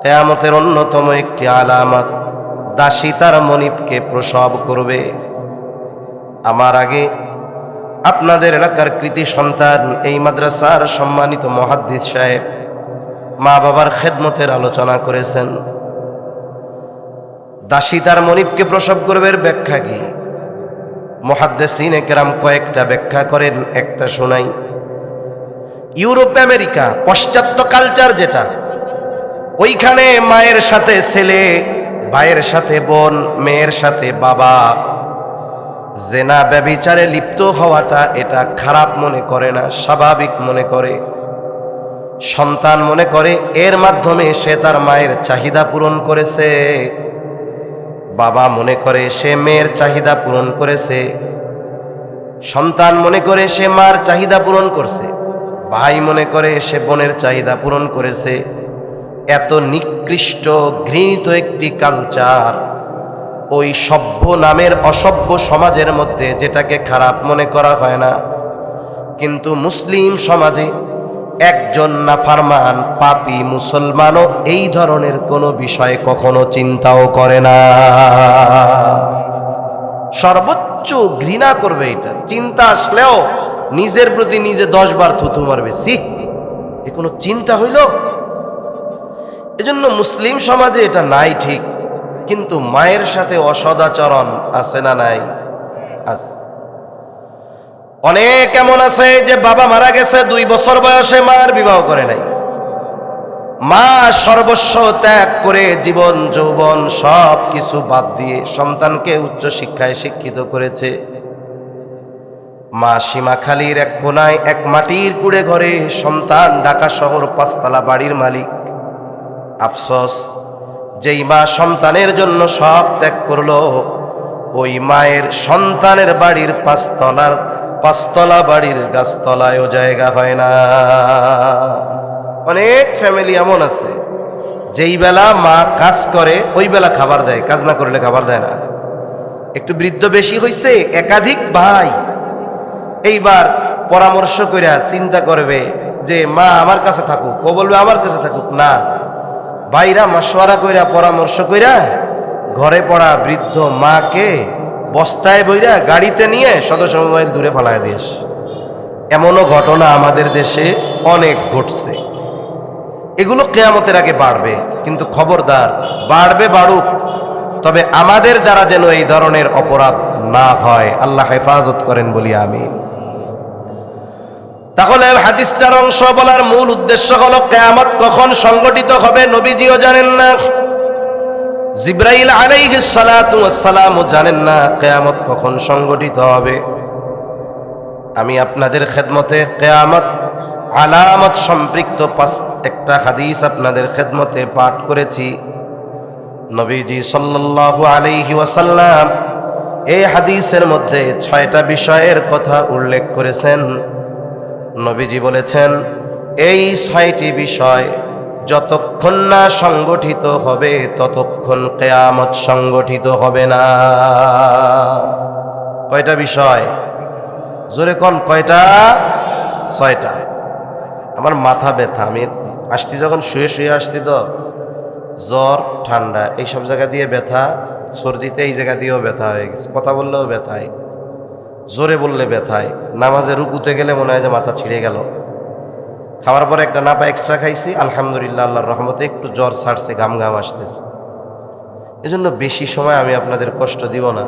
কিয়ামতের অন্যতম একটি আলামত, দাসী তার মনিবকে প্রসব করবে। আমার আগে আপনাদের এলাকার কৃতি সন্তান, এই মাদ্রাসার সম্মানিত মুহাদ্দিস সাহেব মা বাবার খেদমতের আলোচনা করেছেন। দাসী তার মনিবকে প্রসব করবে ব্যাখ্যা কি? মুহাদ্দিসিনে কেরাম কয়েকটা ব্যাখ্যা করেন, একটা শোনাই। ইউরোপ আমেরিকা পাশ্চাত্য কালচার যেটা, ওইখানে মায়ের সাথে ছেলে, ভাইয়ের সাথে বোন, মেয়ের সাথে বাবা জেনা ব্যভিচারে লিপ্ত হওয়াটা এটা খারাপ মনে করে না, স্বাভাবিক মনে করে। সন্তান মনে করে এর মাধ্যমে সে তার মায়ের চাহিদা পূরণ করেছে, বাবা মনে করে সে মেয়ের চাহিদা পূরণ করেছে, সন্তান মনে করে সে মার চাহিদা পূরণ করছে, ভাই মনে করে সে বোনের চাহিদা পূরণ করেছে। এত নিকৃষ্ট ঘৃণিত একটি কালচার ওই সভ্য নামের অসভ্য সমাজের মধ্যে, যেটাকে খারাপ মনে করা হয় না, কিন্তু মুসলিম সমাজে একজন নাফরমান পাপী মুসলমানও এই ধরনের কোনো বিষয় কখনো চিন্তাও করে না। সর্বোচ্চ ঘৃণা করবে এটা, চিন্তা আসলেও নিজের প্রতি নিজে 10 বার থুতু মারবে, সি এ কোনো চিন্তা হইল? এজন্য মুসলিম সমাজে এটা নাই ঠিক, কিন্তু মায়ের সাথে অসদাচরণ আছে না নাই? আছে। অনেক এমন আছে যে বাবা মারা গেছে 2 বছর বয়সে, মার বিবাহ করে নাই, মা সর্বস্ব ত্যাগ করে জীবন যৌবন সব কিছু বাদ দিয়ে সন্তানকে উচ্চ শিক্ষায় শিক্ষিত করেছে। মা সীমাখালীর এক কোনায় এক মাটির কুড়ে ঘরে, সন্তান ঢাকা শহর 5 তলা বাড়ির মালিক। আফসোস, যেই মা সন্তানের জন্য সব ত্যাগ করলো, ওই মায়ের সন্তানের বাড়ির 5 তলা বাড়ির গাছতলায়ও জায়গা হয় না। অনেক ফ্যামিলি এমন আছে যেই বেলা মা কাজ করে ওই বেলা খাবার দেয়, কাজ না করলে খাবার দেয় না। একটু বৃদ্ধ বেশি হইছে, একাধিক ভাই, এইবার পরামর্শ কইরা চিন্তা করবে যে মা আমার কাছে থাকুক, ও বলবে আমার কাছে থাকুক না, ভাইরা মাশওয়ারা কইরা পরামর্শ কইরা ঘরে পড়া বৃদ্ধ মাকে বস্তায় বইরা গাড়িতে নিয়ে সদস্য মোবাইল দূরে ফেলায় দিস। এমনও ঘটনা আমাদের দেশে অনেক ঘটছে। এগুলো কিয়ামতের আগে বাড়বে, কিন্তু খবরদার, বাড়বে বাড়ুক, তবে আমাদের দ্বারা যেন এই ধরনের অপরাধ না হয়, আল্লাহ হেফাজত করেন বলি আমিন। তাহলে হাদিসটার অংশ বলার মূল উদ্দেশ্য হলো কিয়ামত কখন সংগঠিত হবে নবীজিও জানেন না, জিবরাইল আলাইহিস সালাতু ওয়াস সালামও জানেন না কিয়ামত কখন সংগঠিত হবে। আমি আপনাদের খেদমতে কিয়ামত আলামত সম্পৃক্ত একটা হাদিস আপনাদের খেদমতে পাঠ করেছি। নবীজি সাল্লাল্লাহু আলাইহি ওয়াসাল্লাম এই হাদিসের মধ্যে 6টা বিষয়ের কথা উল্লেখ করেছেন। নবীজি বলেছেন, এই 6টি বিষয় যতক্ষণ না সংগঠিত হবে ততক্ষণ কিয়ামত সংগঠিত হবে না। কয়টা বিষয়? জোরে কোন কয়টা? 6টা। আমার মাথা ব্যথা, আমি আসছি যখন শুয়ে শুয়ে আসছি তো, জ্বর ঠান্ডা এইসব জায়গা দিয়ে ব্যথা, সর্দিতে এই জায়গা দিয়েও ব্যথা হয়ে গেছে, কথা বললেও ব্যথায়, জোরে বললে ব্যথায়, নামাজে রুকুতে গেলে মনে হয় যে মাথা ছিঁড়ে গেল। খাওয়ার পরে একটা নাপা এক্সট্রা খাইছি, আলহামদুলিল্লাহ আল্লাহর রহমতে একটু জ্বর ছাড়ছে, ঘাম ঘাম আসতেছে। এজন্য বেশি সময় আমি আপনাদের কষ্ট দিব না,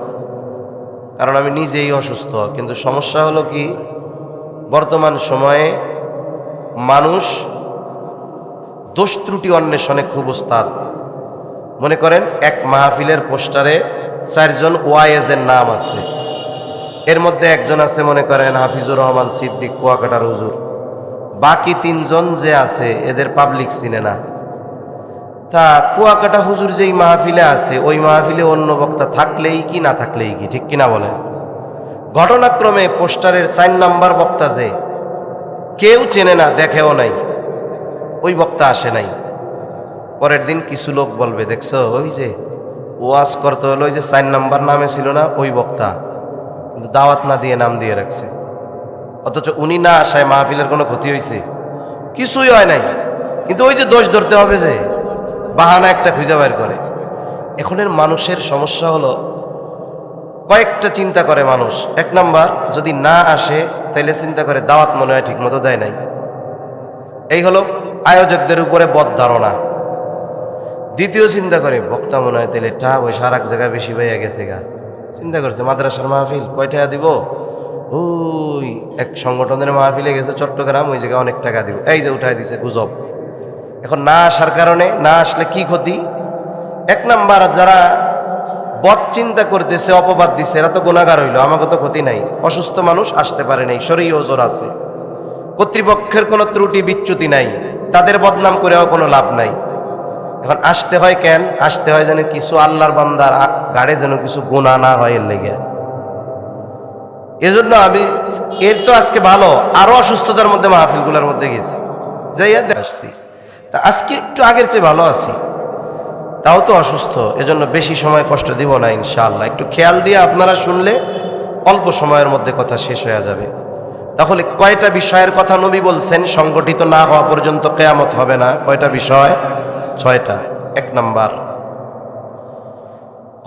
কারণ আমি নিজেই অসুস্থ। কিন্তু সমস্যা হলো কি, বর্তমান সময়ে মানুষ দোষ ত্রুটি অন্বেষণে খুব ওস্তাদ। মনে করেন এক মাহফিলের পোস্টারে 4 জন ওয়াইজের নাম আছে, এর মধ্যে একজন আছে মনে করেন হাফিজুর রহমান সিদ্দিক কুয়াকাটার হুজুর, বাকি তিনজন যে আছে এদের পাবলিক চিনে না। তা কুয়াকাটা হুজুর যেই মাহফিলে আছে ওই মাহফিলে অন্য বক্তা থাকলেই কি না থাকলেই কি, ঠিক কিনা বলেন? ঘটনাক্রমে পোস্টারের 4 নাম্বার বক্তা যে কেউ চেনে না, দেখেও নাই, ওই বক্তা আসে নাই। পরের দিন কিছু লোক বলবে, দেখছো ওই যে ওয়াজ করতে হলো ওই যে 4 নাম্বার নামে ছিল না ওই বক্তা, কিন্তু দাওয়াত না দিয়ে নাম দিয়ে রাখছে। অথচ উনি না আসায় মাহফিলের কোনো ক্ষতি হয়েছে? কিছুই হয় নাই। কিন্তু ওই যে দোষ ধরতে হবে, যে বাহানা একটা খুঁজে বের করে। এখনের মানুষের সমস্যা হলো কয়েকটা চিন্তা করে মানুষ। 1 নাম্বার, যদি না আসে তাইলে চিন্তা করে দাওয়াত মনে হয় ঠিক মতো দেয় নাই। এই হলো আয়োজকদের উপরে বদ ধারণা। দ্বিতীয় চিন্তা করে বক্তা মনে হয় তাইলে পয়সা আর এক জায়গায় বেশি পাইয়া গেছে গা। চিন্তা করছে মাদ্রাসার মাহফিল কয় টাকা দিব, ওই এক সংগঠনের মাহফিলে গেছে চট্টগ্রাম, ওই জায়গায় অনেক টাকা দিব, এই যে উঠাই দিছে গুজব। এখন না আসার কারণে, না আসলে কি ক্ষতি? 1 নাম্বার, যারা বদ চিন্তা করতেছে, অপবাদ দিচ্ছে, এরা তো গুনাহগার হইল, আমাকে তো ক্ষতি নাই। অসুস্থ মানুষ আসতে পারে নাই, শরীর ওজোর আছে, কর্তৃপক্ষের কোনো ত্রুটি বিচ্যুতি নাই, তাদের বদনাম করেও কোনো লাভ নাই। এখন আসতে হয় কেন? আসতে হয় যেন কিছু আল্লাহর বান্দার গাড়ে যেন কিছু গুনাহ না হয়, এর লেগে। এজন্য আমি এর তো আজকে ভালো, আরো অসুস্থতার মধ্যে মাহফিলগুলোর মধ্যে গেছি, যাইয়া আসছি। তা আজকে একটু আগের চেয়ে ভালো আছি, তাও তো অসুস্থ, এজন্য বেশি সময় কষ্ট দিব না ইনশাআল্লাহ। একটু খেয়াল দিয়ে আপনারা শুনলে অল্প সময়ের মধ্যে কথা শেষ হয়ে যাবে। তাহলে কয়টা বিষয়ের কথা নবী বলছেন সংগঠিত না হওয়া পর্যন্ত কিয়ামত হবে না? কয়টা বিষয়? 6টা। 1 নাম্বার,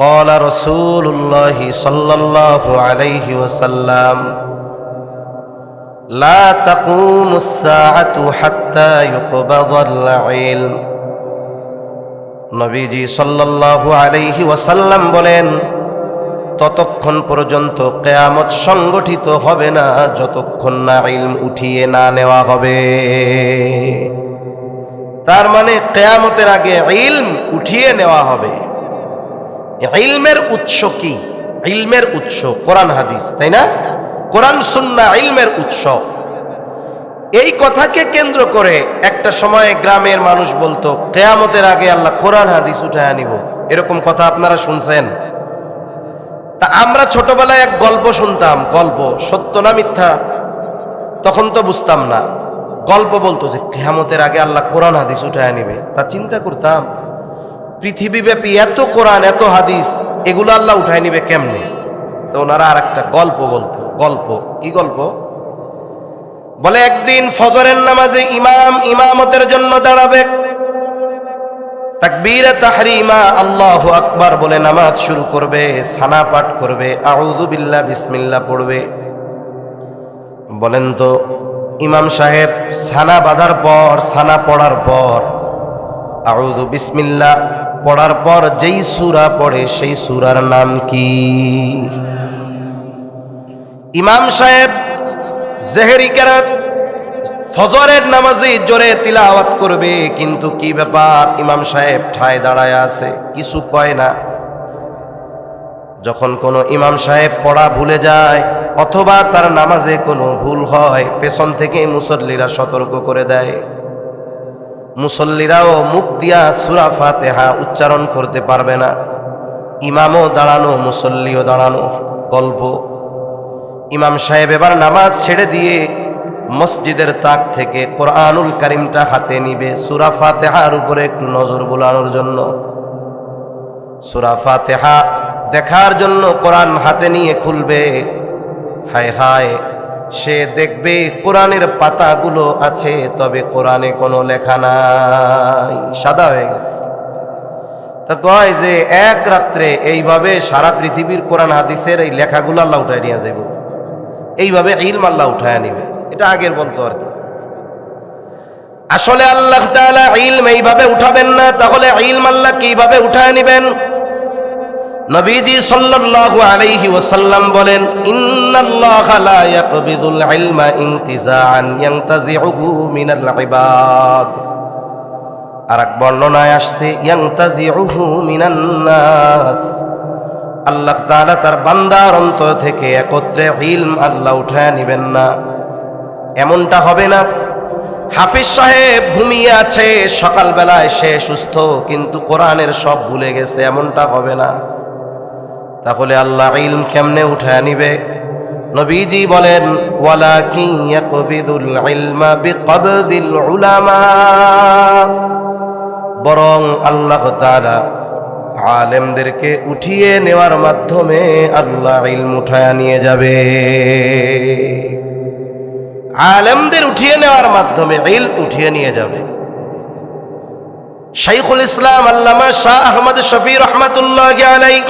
قال رسول الله صلى الله عليه وسلم لا تقوم الساعة حتى يقبض العلم। নবীজি সাল্লাল্লাহু আলাইহি ওয়াসাল্লাম বলেন, ততক্ষণ পর্যন্ত কিয়ামত সংগঠিত হবে না যতক্ষণ না ইলম উঠিয়ে না নেওয়া হবে। তার মানে কিয়ামতের আগে ইলম উঠিয়ে নেওয়া হবে। ইলমের উৎস কি? ইলমের উৎস কোরআন হাদিস, তাই না? কোরআন সুন্নাহ ইলমের উৎস। এই কথাকে কেন্দ্র করে একটা সময়ে গ্রামের মানুষ বলতো কিয়ামতের আগে আল্লাহ কোরআন হাদিস উঠায় আনিব। এরকম কথা আপনারা শুনছেন? তা আমরা ছোটবেলায় এক গল্প শুনতাম, গল্প সত্য না মিথ্যা তখন তো বুঝতাম না। গল্প বলতো যে কিয়ামতের আগে আল্লাহ কোরআন হাদিস উঠায় আনিবে। তা চিন্তা করতাম পৃথিবীব্যাপী এত কোরআন এত হাদিস, এগুলো আল্লাহ উঠায় নিবে কেমনে? তো ওনারা আর একটা গল্প বলতো। গল্প কি গল্প? বলে একদিন ফজরের নামাজে ইমাম ইমামতের জন্য দাঁড়াবে, তাকবীরে তাহরিমা আল্লাহু আকবার বলে নামাজ শুরু করবে, সানা পাঠ করবে, আউযু বিল্লাহ বিসমিল্লাহ পড়বে। বলেন তো ইমাম সাহেব সানা বাঁধার পর, সানা পড়ার পর, আউযু বিসমিল্লাহ পড়ার পর যেই সূরা পড়ে সেই সূরার নাম কি? ইমাম সাহেব জেহরি কেরাত ফজরের নামাজে জোরে তিলাওয়াত করবে, কিন্তু কি ব্যাপার ইমাম সাহেব ঠায় দাঁড়ায় আছে, কিছু কয় না। যখন কোনো ইমাম সাহেব পড়া ভুলে যায় অথবা তার নামাজে কোনো ভুল হয়, পেছন থেকে মুসল্লিরা সতর্ক করে দেয়। মুসল্লিরাও মুখ দিয়া সূরা ফাতিহা উচ্চারণ করতে পারবে না। ইমামও দাঁড়ানো, মুসল্লিও দাঁড়ানো। গল্প, ইমাম সাহেব এবার নামাজ ছেড়ে দিয়ে মসজিদের তাক থেকে কোরআনুল কারীমটা হাতে নিবে সূরা ফাতিহার উপরে একটু নজর বোলানোর জন্য। সূরা ফাতিহা দেখার জন্য কোরআন হাতে নিয়ে খুলবে। হায় হায়, সে দেখবে কোরআনের পাতাগুলো আছে, তবে কোরআনে কোনো লেখা নাই, সাদা হয়ে গেছে। তা কয় যে এক রাত্রে এইভাবে সারা পৃথিবীর কোরআন হাদিসের এই লেখাগুলো আল্লাহ উঠায় নিয়ে যাইব, এইভাবে ইলম আল্লাহ উঠায় নিবে। এটা আগের বলতো আর কি। আসলে আল্লাহ তাআলা ইলম এইভাবে উঠাবেন না, তাহলে ইলম আল্লাহ কিভাবে উঠায় নিবেন? নবীজি সাল্লাল্লাহু আলাইহি ওয়াসাল্লাম বলেন, ইন্নাল্লাহা লা ইয়াকবিদুল ইলমা ইনতিজাআন ইয়ানতাজিউহু মিনাল ইবাদ। আরেক বর্ণনায় আসছে ইয়ানতাজিউহু মিনান নাস। আল্লাহ তাআলা তার বান্দার অন্তর থেকে একত্রে ইলম আল্লাহ উঠায় নিবেন না। এমনটা হবে না হাফিজ সাহেব ঘুমিয়ে আছে, সকালবেলায় সে সুস্থ কিন্তু কোরআনের সব ভুলে গেছে, এমনটা হবে না। তাহলে আল্লাহ ইলম কেমনে উঠায় নিবে? নবীজি বলেন ওয়ালাকিন ইয়াকবিদুল ইলমা বিকবদিল উলামা, বরং আল্লাহ তাআলা আলেমদেরকে উঠিয়ে নেওয়ার মাধ্যমে আল্লাহ ইলম উঠায় নিয়ে যাবে। আলেমদের উঠিয়ে নেওয়ার মাধ্যমে ইলম উঠিয়ে নিয়ে যাবে। শাইখুল ইসলাম আল্লামা শাহ আহমদ শফি রহমাতুল্লাহি আলাইহি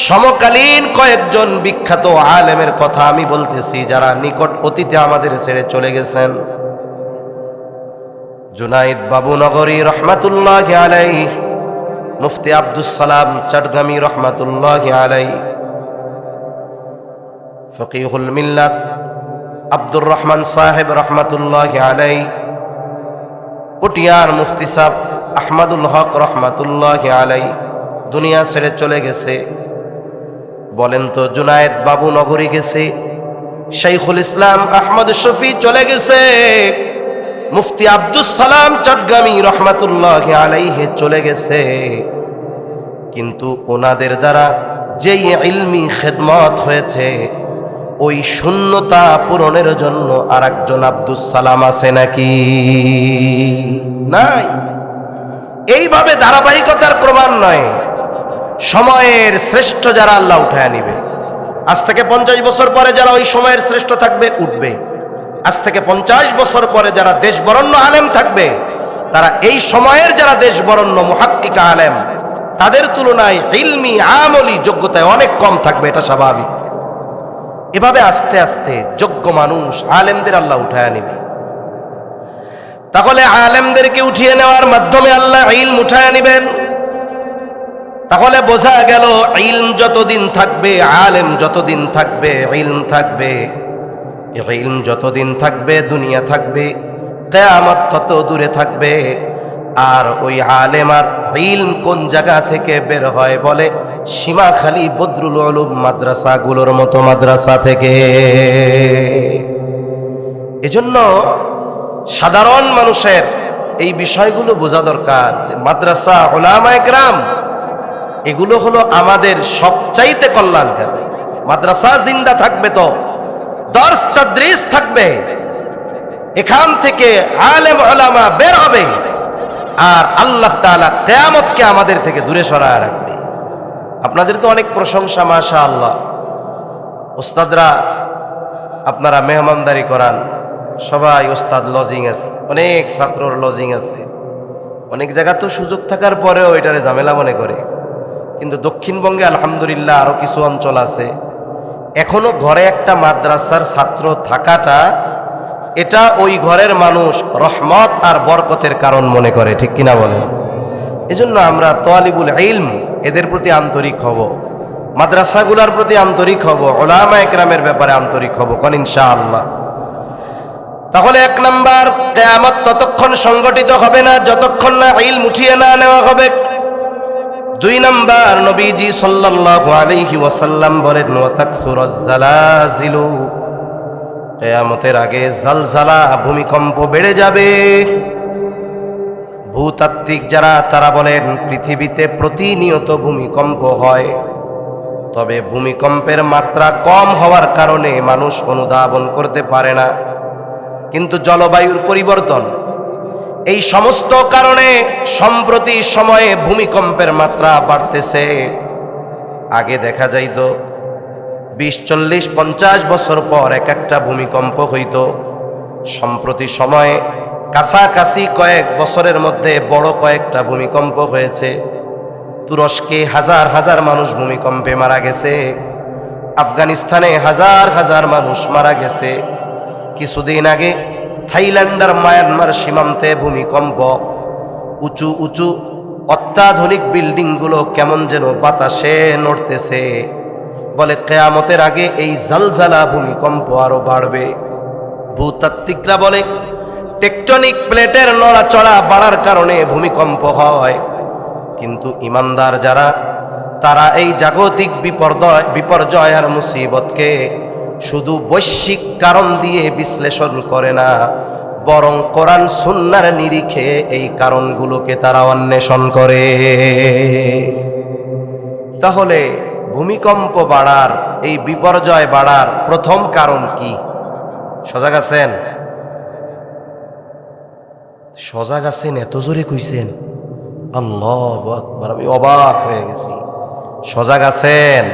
সমকালীন কয়েকজন বিখ্যাত আলেমের কথা আমি বলতেছি, যারা নিকট অতীতে আমাদের ছেড়ে চলে গেছেন। জুনাইদ বাবু নগরী রহমাতুল্লাহি আলাইহি, মুফতি আব্দুস সালাম চটগামী রহমাতুল্লাহি আলাইহি, ফকিহুল মিল্লাত আব্দুর রহমান সাহেব রহমাতুল্লাহি আলাইহি, পটিয়ার মুফতি সাহেব আহমদুল হক রহমাতুল্লাহি আলাইহি দুনিয়া ছেড়ে চলে গেছে। বলেন তো, জুনায়েদ বাবু নগরী গেছে, শাইখুল ইসলাম আহমদ শফি চলে গেছে, মুফতি আব্দুস সালাম চটগামী রহমাতুল্লাহি আলাইহি চলে গেছে, কিন্তু ওনাদের দ্বারা যেই ইলমি খেদমত হয়েছে ওই শূন্যতা পূরণের জন্য আর একজন আব্দুস সালাম আছে নাকি? নাই। এইভাবে ধারাবাহিকতার প্রমাণ নয়। সময়ের শ্রেষ্ঠ যারা আল্লাহ উঠায় নিবে, আজ থেকে 50 বছর পরে যারা ওই সময়ের শ্রেষ্ঠ থাকবে উঠবে। আজ থেকে 50 বছর পরে যারা দেশ বরণ্য আলেম থাকবে, তারা এই সময়ের যারা দেশ বরণ্য মুহাক্কিক আলেম তাদের তুলনায় ইলমি আমলি যোগ্যতায় অনেক কম থাকবে, এটা স্বাভাবিক। এভাবে আস্তে আস্তে যোগ্য মানুষ আলেমদের আল্লাহ উঠায় নিবে। তাহলে আলেমদেরকে উঠিয়ে নেওয়ার মাধ্যমে আল্লাহ ইলম উঠায় নিবেন। তাহলে বোঝা গেল ইলম যতদিন থাকবে, আলেম যতদিন থাকবে, ইলম থাকবে। ইলম যতদিন থাকবে দুনিয়া থাকবে, কিয়ামত তত দূরে থাকবে। আর ওই আলেম আর ইলম কোন জায়গা থেকে বের হয়? বলে সীমাখালী বদরুল উলুম মাদ্রাসাগুলোর মতো মাদ্রাসা থেকে। এজন্য সাধারণ মানুষের এই বিষয়গুলো বোঝা দরকার যে মাদ্রাসা, উলামায়ে কেরাম এগুলো হলো আমাদের সবচাইতে কল্যাণকারী। মাদ্রাসা জিন্দা থাকবে তো দর্স তাদরিস থাকবে, এখান থেকে আলেম উলামা বের হবে, আর আল্লাহ তাআলা কিয়ামতকে আমাদের থেকে দূরে সরায় রাখবে। আপনাদের তো অনেক প্রশংসা, মাশাআল্লাহ। উস্তাদরা আপনারা মেহমানদারি করান, সবাই উস্তাদ লজিং আছে, অনেক ছাত্রর লজিং আছে। অনেক জায়গা তো সুযোগ থাকার পরেও এটারে ঝামেলা মনে করে, কিন্তু দক্ষিণবঙ্গে আলহামদুলিল্লাহ আরো কিছু অঞ্চল আছে এখনো ঘরে একটা মাদ্রাসার ছাত্র থাকাটা, এটা ওই ঘরের মানুষ রহমত আর বরকতের কারণ মনে করে, ঠিক কিনা বলেন? এজন্য আমরা তালিবুল ইলম এদের প্রতি আন্তরিক হব, মাদ্রাসাগুলোর প্রতি আন্তরিক হব, উলামায়ে কেরামের ব্যাপারে আন্তরিক হব কোন ইনশাআল্লাহ। তাহলে 1 নাম্বার, কিয়ামত ততক্ষণ সংগঠিত হবে না যতক্ষণ না ইলম উঠিয়ে না নেওয়া হবে। 2 নাম্বার, নবীজি সাল্লাল্লাহু আলাইহি ওয়াসাল্লাম বলেন ওয়া তাকসুরাজ জালাজিলু, কিয়ামতের আগে জালজালা ভূমিকম্প বেড়ে যাবে। ভূতাত্ত্বিক যারা তারা বলেন পৃথিবীতে প্রতিনিয়ত ভূমিকম্প হয়, তবে ভূমিকম্পের মাত্রা কম হওয়ার কারণে মানুষ অনুধাবন করতে পারে না। কিন্তু জলবায়ুর পরিবর্তন, এই সমস্ত কারণে সম্প্রতি সময়ে ভূমিকম্পের মাত্রা বাড়তেছে। আগে দেখা যাইত 20, 40, 50 বছর পর এক একটা ভূমিকম্প হইত। সম্প্রতি সময়ে কাছাকাছি কয়েক বছরের মধ্যে বড় কয়েকটা ভূমিকম্প হয়েছে। তুরস্কে হাজার হাজার মানুষ ভূমিকম্পে মারা গেছে, আফগানিস্তানে হাজার হাজার মানুষ মারা গেছে। কিছুদিন আগে থাইল্যান্ড আর মায়ানমার সীমান্তে ভূমিকম্প, উঁচু উঁচু অত্যাধুনিক বিল্ডিংগুলো কেমন যেন বাতাসে নড়তেছে। বলে কিয়ামতের আগে এই জালজালা ভূমিকম্প আরো বাড়বে। ভূতাত্ত্বিকরা বলে টেকটনিক প্লেটের নড়াচড়া বাড়ার কারণে ভূমিকম্প হয়, কিন্তু ইমানদার যারা তারা এই জাগতিক বিপর্যয় আর মুসিবতকে শুধু বৈশ্বিক কারণ দিয়ে বিশ্লেষণ করে না, বরং কোরআন সুন্নাহর নিরিখে এই কারণগুলোকে তারা অন্বেষণ করে। তাহলে ভূমিকম্প বাড়ার, এই বিপর্যয় বাড়ার প্রথম কারণ কি? সজাগ আছেন? সজাগ আছেন? এত জোরে কইছেন, আল্লাহু আকবার, আমি অবাক হয়ে গেছি। সজাগ আছেন?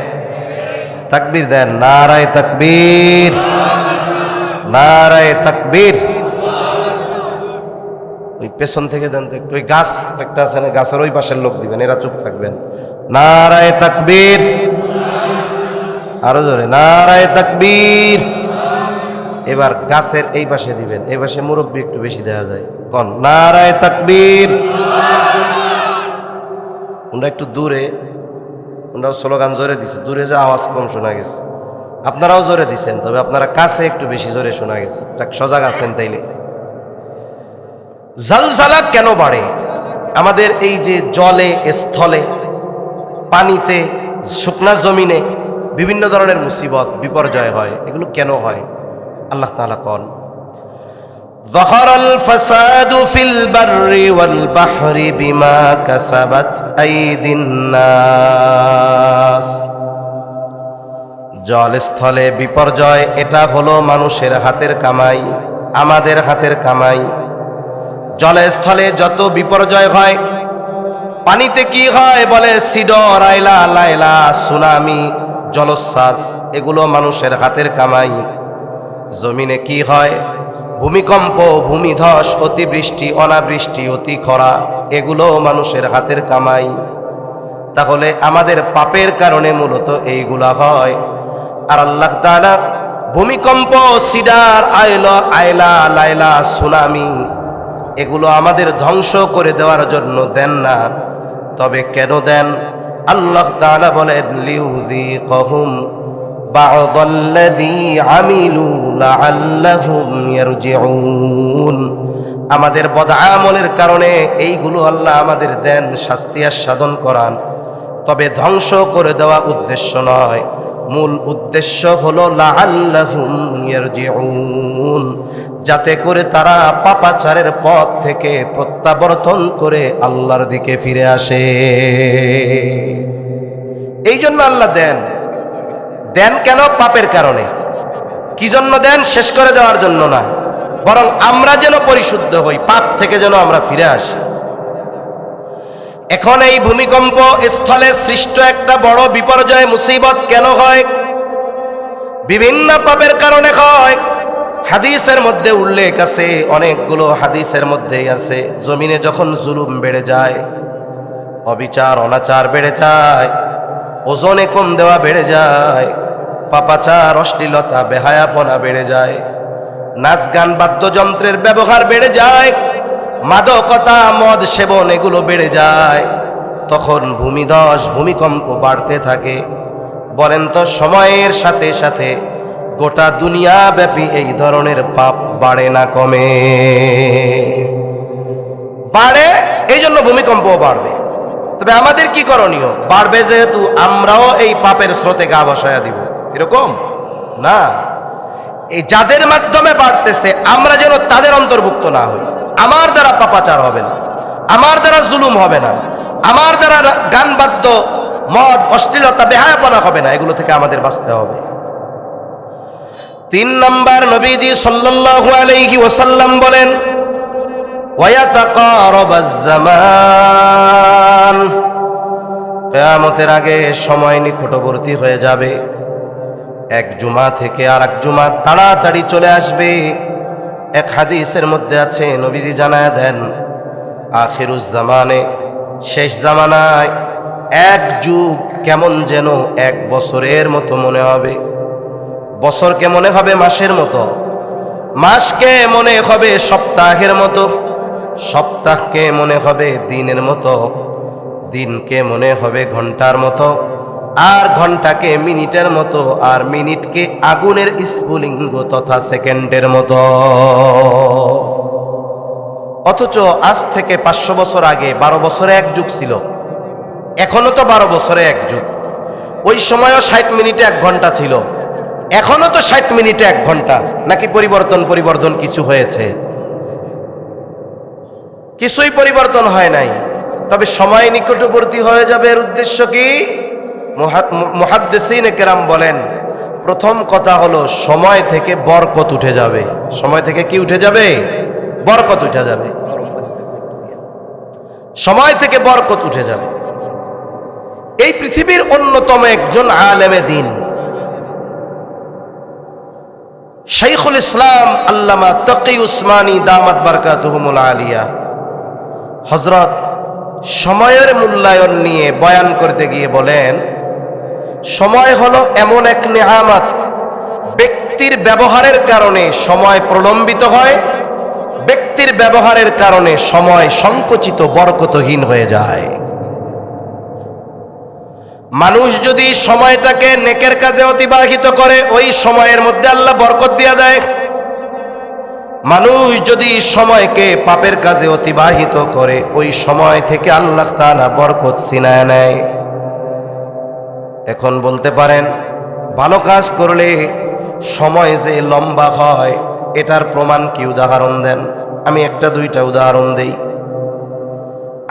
তাকবীর দেন, নারায়ে তাকবীর, নারায়ে তাকবীর। ওই পেছন থেকে দেন তো একটু, ওই গাছ একটা আছে না, গাছের ওই পাশের লোক দিবেন, এরা চুপ থাকবেন। নারায়ে তাকবীর, আরো জোরে, নারায়ে তাকবীর। এবার গাছের এই পাশে দিবেন, এই পাশে মুরব্বী একটু বেশি দেয়া যায়। কোন নারায়ে তাকবীর। ওরা একটু দূরে, ওনারাও স্লোগান জোরে দিছে, দূরে যে আওয়াজ কম শোনা গেছে। আপনারাও জোরে দিচ্ছেন, তবে আপনারা কাছে একটু বেশি জোরে শোনা গেছে। সজাগ আছেন তাইলে? জালজালা কেন বাড়ে? আমাদের এই যে জলে, স্থলে, পানিতে, শুকনা জমিনে বিভিন্ন ধরনের মুসিবত, বিপর্যয় হয়, এগুলো কেন হয়? আল্লাহ তাআলা কোন ظهر الفساد في البر والبحر بما كسبت أيدي الناس। জল স্থলে বিপর্যয়, এটা হলো মানুষের হাতের কামাই, আমাদের হাতের কামাই। জলে স্থলে যত বিপর্যয় হয়, পানিতে কি হয় বলে সিডর, আইলা, লাইলা, সুনামি, জলোচ্ছ্বাস, এগুলো মানুষের হাতের কামাই। জমিনে কি হয়? ভূমিকম্প, ভূমিধস, অতিবৃষ্টি, অনাবৃষ্টি, অতি খরা, এগুলো মানুষের হাতের কামাই। তাহলে আমাদের পাপের কারণে মূলত এইগুলা হয়। আর আল্লাহ তাআলা ভূমিকম্প, সিডার, আইলা, লাইলা, সুনামি, এগুলো আমাদের ধ্বংস করে দেওয়ার জন্য দেন না। তবে কেন দেন? আল্লাহ তাআলা বলেন লিউযীকাহুম বা'দাল্লাযী আমিলু লাআল্লাহুম ইয়ারজিউন। আমাদের বদআমলের কারণে এইগুলো আল্লাহ আমাদের দেন, শাস্তি আস্বাদন করান। তবে ধ্বংস করে দেওয়া উদ্দেশ্য নয়, মূল উদ্দেশ্য হলো লাআল্লাহুম ইয়ারজিউন, যাতে করে তারা পাপাচারের পথ থেকে প্রত্যাবর্তন করে আল্লাহর দিকে ফিরে আসে। এই জন্য আল্লাহ দেন। দেন কেন? পাপের কারণে। কি জন্য দেন? শেষ করে দেওয়ার জন্য না, বরং আমরা যেন পরিশুদ্ধ হই, পাপ থেকে যেন আমরা ফিরে আসি। এখন এই ভূমিকম্প স্থলে সৃষ্ট একটা বড় বিপর্যয়, মুসিবত কেন হয়? বিভিন্ন পাপের কারণে হয়। হাদিসের মধ্যে উল্লেখ আছে, অনেকগুলো হাদিসের মধ্যেই আছে, জমিনে যখন জুলুম বেড়ে যায়, অবিচার, অনাচার বেড়ে যায়, ওজনে কম দেওয়া বেড়ে যায়, পাপাচার, অশ্লীলতা, বেহায়াপনা বেড়ে যায়, নাচ গান, বাদ্যযন্ত্রের ব্যবহার বেড়ে যায়, মাদকতা, মদ সেবন, এগুলো বেড়ে যায়, তখন ভূমিধস, ভূমিকম্প বাড়তে থাকে। বলেন তো, সময়ের সাথে সাথে গোটা দুনিয়া ব্যাপী এই ধরনের পাপ বাড়ে না কমে? বাড়ে, এই জন্য ভূমিকম্পও বাড়বে। তবে আমাদের কি করণীয়? বাড়বে যেহেতু, আমরাও এই পাপের স্রোতে গা ভাসায়া দিব, এরকম না। এই যাদের মাধ্যমে বাড়তেছে, আমরা যেন তাদের অন্তর্ভুক্ত না হই। আমার দ্বারা পাপাচার হবে না, আমার দ্বারা জুলুম হবে না, আমার দ্বারা গান, বাদ্য, মদ, অশ্লীলতা, বেহায়াপনা হবে না, এগুলো থেকে আমাদের বাঁচতে হবে। 3 নাম্বার, নবীজি সাল্লাল্লাহু আলাইহি ওয়াসাল্লাম বলেন ওয়ায়াতাকারাবাজ জামান, কিয়ামতের আগে সময় নিকটবর্তী হয়ে যাবে। এক জুমা থেকে আর এক জুমা তাড়াতাড়ি চলে আসবে। এক হাদিসের মধ্যে আছে, নবীজি জানায়া দেন, আখিরুজ জামানে, শেষ জামানায় এক যুগ কেমন যেন 1 বছরের মতো মনে হবে, বছরকে মনে হবে মাসের মতো, মাসকে মনে হবে সপ্তাহের মতো, সপ্তাহকে মনে হবে দিনের মতো, দিনকে মনে হবে ঘন্টার মতো, আর ঘন্টাকে মিনিটের মতো, আর মিনিটকে আগুনের স্ফুলিঙ্গ তথা সেকেন্ডের মতো। অথচ আজ থেকে 500 বছর আগে 12 বছরে এক যুগ ছিল। এখনো তো 12 বছরে এক যুগ। ওই সময়ও 60 মিনিটে 1 ঘন্টা ছিল, এখনো তো 60 মিনিটে 1 ঘন্টা। নাকি পরিবর্তন কিছু হয়েছে? কিছুই পরিবর্তন হয় নাই। তবে সময় নিকটবর্তী হয়ে যাবে, এর উদ্দেশ্য কি? মুহাদ্দিসিনে কেরাম বলেন, প্রথম কথা হলো সময় থেকে বরকত উঠে যাবে। সময় থেকে কি উঠে যাবে? বরকত উঠে যাবে। সময় থেকে বরকত উঠে যাবে। এই পৃথিবীর অন্যতম একজন আলেমে দ্বীন শাইখুল ইসলাম আল্লামা তাকি উসমানী দামাত বারকাতুহুমুল আলিয়া হযরত সময়ের মূল্যায়ন নিয়ে বয়ান করতে গিয়ে বলেন, সময় হলো এমন এক নেয়ামত, ব্যক্তির ব্যবহারের কারণে সময় প্রলম্বিত হয়, ব্যক্তির ব্যবহারের কারণে সময় সংকুচিত বরকতহীন হয়ে যায়। মানুষ যদি সময়টাকে নেকের কাজে অতিবাহিত করে, ওই সময়ের মধ্যে আল্লাহ বরকত দিয়ে দেয়। মানুষ যদি সময়কে পাপের কাজে অতিবাহিত করে, ওই সময় থেকে আল্লাহ তাআলা বরকত ছিনায় নেয়। এখন বলতে পারেন, ভালো কাজ করলে সময় যে লম্বা হয়, এটার প্রমাণ কি? উদাহরণ দেন। আমি 1-2টা উদাহরণ দেই।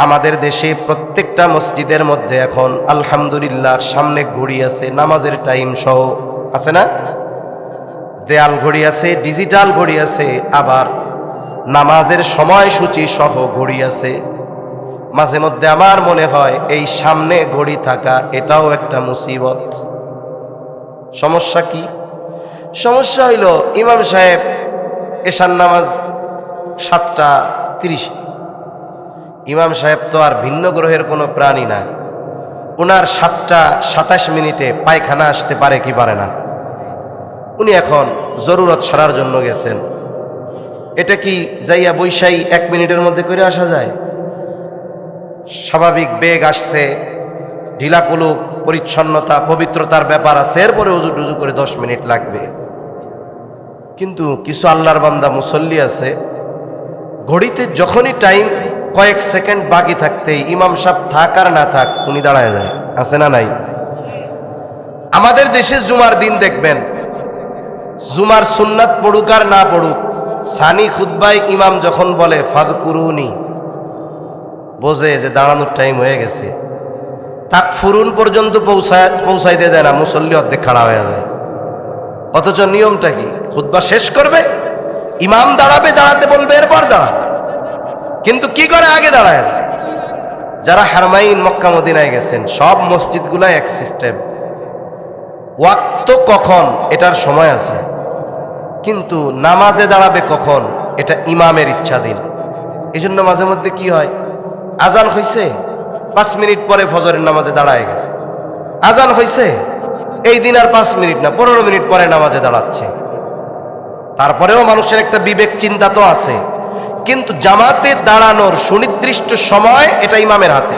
আমাদের দেশে প্রত্যেকটা মসজিদের মধ্যে এখন আলহামদুলিল্লাহ সামনে ঘড়ি আছে, নামাজের টাইম সহ আছে না? দেয়াল ঘড়ি আছে, ডিজিটাল ঘড়ি আছে, আবার নামাজের সময়সূচি সহ ঘড়ি আছে। মাঝে মধ্যে আমার মনে হয় এই সামনে ঘড়ি থাকা এটাও একটা মুসিবত। সমস্যা কি? সমস্যা হইল ইমাম সাহেব এশার নামাজ 7:30। ইমাম সাহেব তো আর ভিন্ন গ্রহের কোনো প্রাণী না। উনার 7:27 পায়খানা আসতে পারে কি পারে না? উনি এখন জরুরত সারার জন্য গেছেন। এটা কি যাইয়া বৈশাই 1 মিনিটের মধ্যে করে আসা যায়? স্বাভাবিক বেগ আসছে, ঢিলাকুলুক, পরিচ্ছন্নতা, পবিত্রতার ব্যাপার আছে, এরপরে উজু টুজু করে 10 মিনিট লাগবে। কিন্তু কিছু আল্লাহর বান্দা মুসল্লি আছে, ঘড়িতে যখনই টাইম কয়েক সেকেন্ড বাকি থাকতেই ইমাম সাহেব থাক আর না থাক উনি দাঁড়ায় যায়। আছে না নাই? আমাদের দেশে জুমার দিন দেখবেন, জুমার সুন্নাত পড়ুক আর না পড়ুক, সানি খুতবায় ইমাম যখন বলে ফাযকুরুনি, বোঝে যে দাঁড়ানোর টাইম হয়ে গেছে। তাকফুরুন পর্যন্ত পৌঁছাইতে দেয় না, মুসল্লি অর্ধেক খাড়া হয়ে যায়। অথচ নিয়মটা কি? খুতবা শেষ করবে, ইমাম দাঁড়াবে, দাঁড়াতে বলবে, এরপর দাঁড়াবে। কিন্তু কি করে? আগে দাঁড়ায় যায়। যারা হারমাইন মক্কা মদিনায় গেছেন, সব মসজিদগুলাই এক সিস্টেম। ওয়াক্ত কখন এটার সময় আছে, কিন্তু নামাজে দাঁড়াবে কখন এটা ইমামের ইচ্ছাধীন। এই জন্য মাঝে মধ্যে কি হয়, আজান হইছে 5 মিনিট পরে ফজরের নামাজে দাঁড়ায় গেছে। আজান হইছে এই দিন আর 5 মিনিট না, 15 মিনিট পরে নামাজে দাঁড়াচ্ছে। তারপরেও মানুষের একটা বিবেক চিন্তা তো আছে, কিন্তু জামাতে দাঁড়ানোর সুনির্দিষ্ট সময় এটা ইমামের হাতে।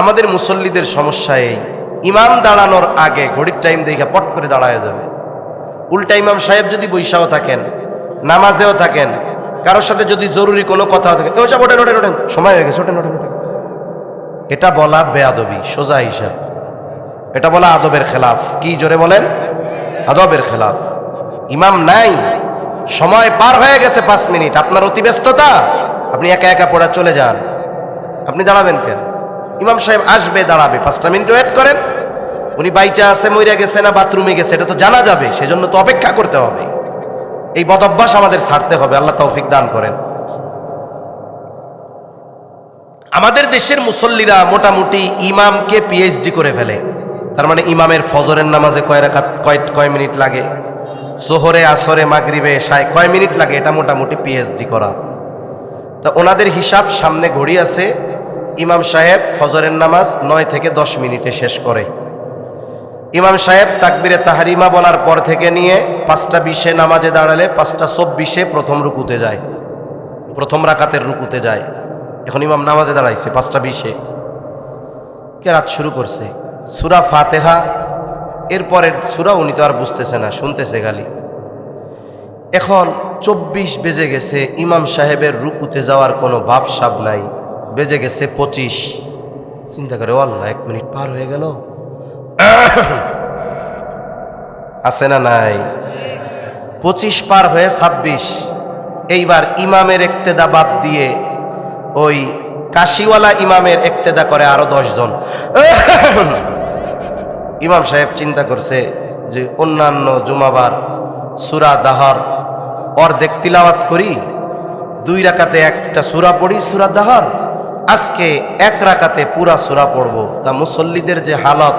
আমাদের মুসল্লিদের সমস্যা এই, ইমাম দাঁড়ানোর আগে ঘড়ির টাইম দেখে পট করে দাঁড়ায় যাবে। উল্টা ইমাম সাহেব যদি বৈশাও থাকেন, নামাজেও থাকেন, কারোর সাথে যদি জরুরি কোনো কথা থাকে, ওঠেন ওঠেন ওঠেন, সময় হয়ে গেছে, ওঠেন ওঠেন ওঠেন। এটা বলা বেয়াদবি, সোজা হিসাব। এটা বলা আদবের খেলাফ। কি জোরে বলেন? আদবের খেলাফ। ইমাম নাই, সময় পার হয়ে গেছে 5 মিনিট, আপনার অতি ব্যস্ততা, আপনি একা একা পড়া চলে যান। আপনি দাঁড়াবেন কেন? ইমাম সাহেব আসবে, দাঁড়াবে, 5টা মিনিট ওয়েট করেন। উনি বাইচা আছে, মইরা গেছে না বাথরুমে গেছে, এটা তো জানা যাবে, সেজন্য তো অপেক্ষা করতে হবে। এই বদঅভ্যাস আমাদের ছাড়তে হবে। আল্লাহ তৌফিক দান করেন। আমাদের দেশের মুসল্লিরা মোটামুটি ইমামকে পিএইচডি করে ফেলে। তার মানে ইমামের ফজরের নামাজে কয় রাকাত, কয় মিনিট লাগে, জোহরে, আসরে, মাগরিবে, এশায় কয় মিনিট লাগে, এটা মোটামুটি পিএইচডি করা। তা ওনাদের হিসাব, সামনে ঘড়ি আছে, ইমাম সাহেব ফজরের নামাজ 9 থেকে 10 মিনিটে শেষ করে। ইমাম সাহেব তাকবীরে তাহরিমা বলার পর থেকে নিয়ে 5:20 নামাজে দাঁড়ালে 5:24 প্রথম রুকুতে যায়, প্রথম রাকাতের রুকুতে যায়। এখন ইমাম নামাজে দাঁড়াইছে 5:20, কেরাত শুরু করছে, সূরা ফাতিহা, এরপরের সূরা উনি তো আর বুঝতেছে না, শুনতেছে খালি। এখন 24 বেজে গেছে, ইমাম সাহেবের রুকুতে যাওয়ার কোনো ভাবসাব নাই, বেজে গেছে 25। চিন্তা করে, ও আল্লাহ, 1 মিনিট পার হয়ে গেল। আছে না নাই? 25 পার হয়ে 26। এইবার ইমামের ইক্তেদা বাদ দিয়ে ওই কাশিওয়ালা ইমামের ইক্তেদা করে আরো 10 জন। ইমাম সাহেব চিন্তা করছে যে অন্যান্য জুমাবার সূরা দাহর অর্ধেক তিলাওয়াত করি, 2 রাকাতে একটা সূরা পড়ি সূরা দাহর, আজকে 1 রাকাতে পুরা সূরা পড়ব। তা মুসল্লিদের যে হালত,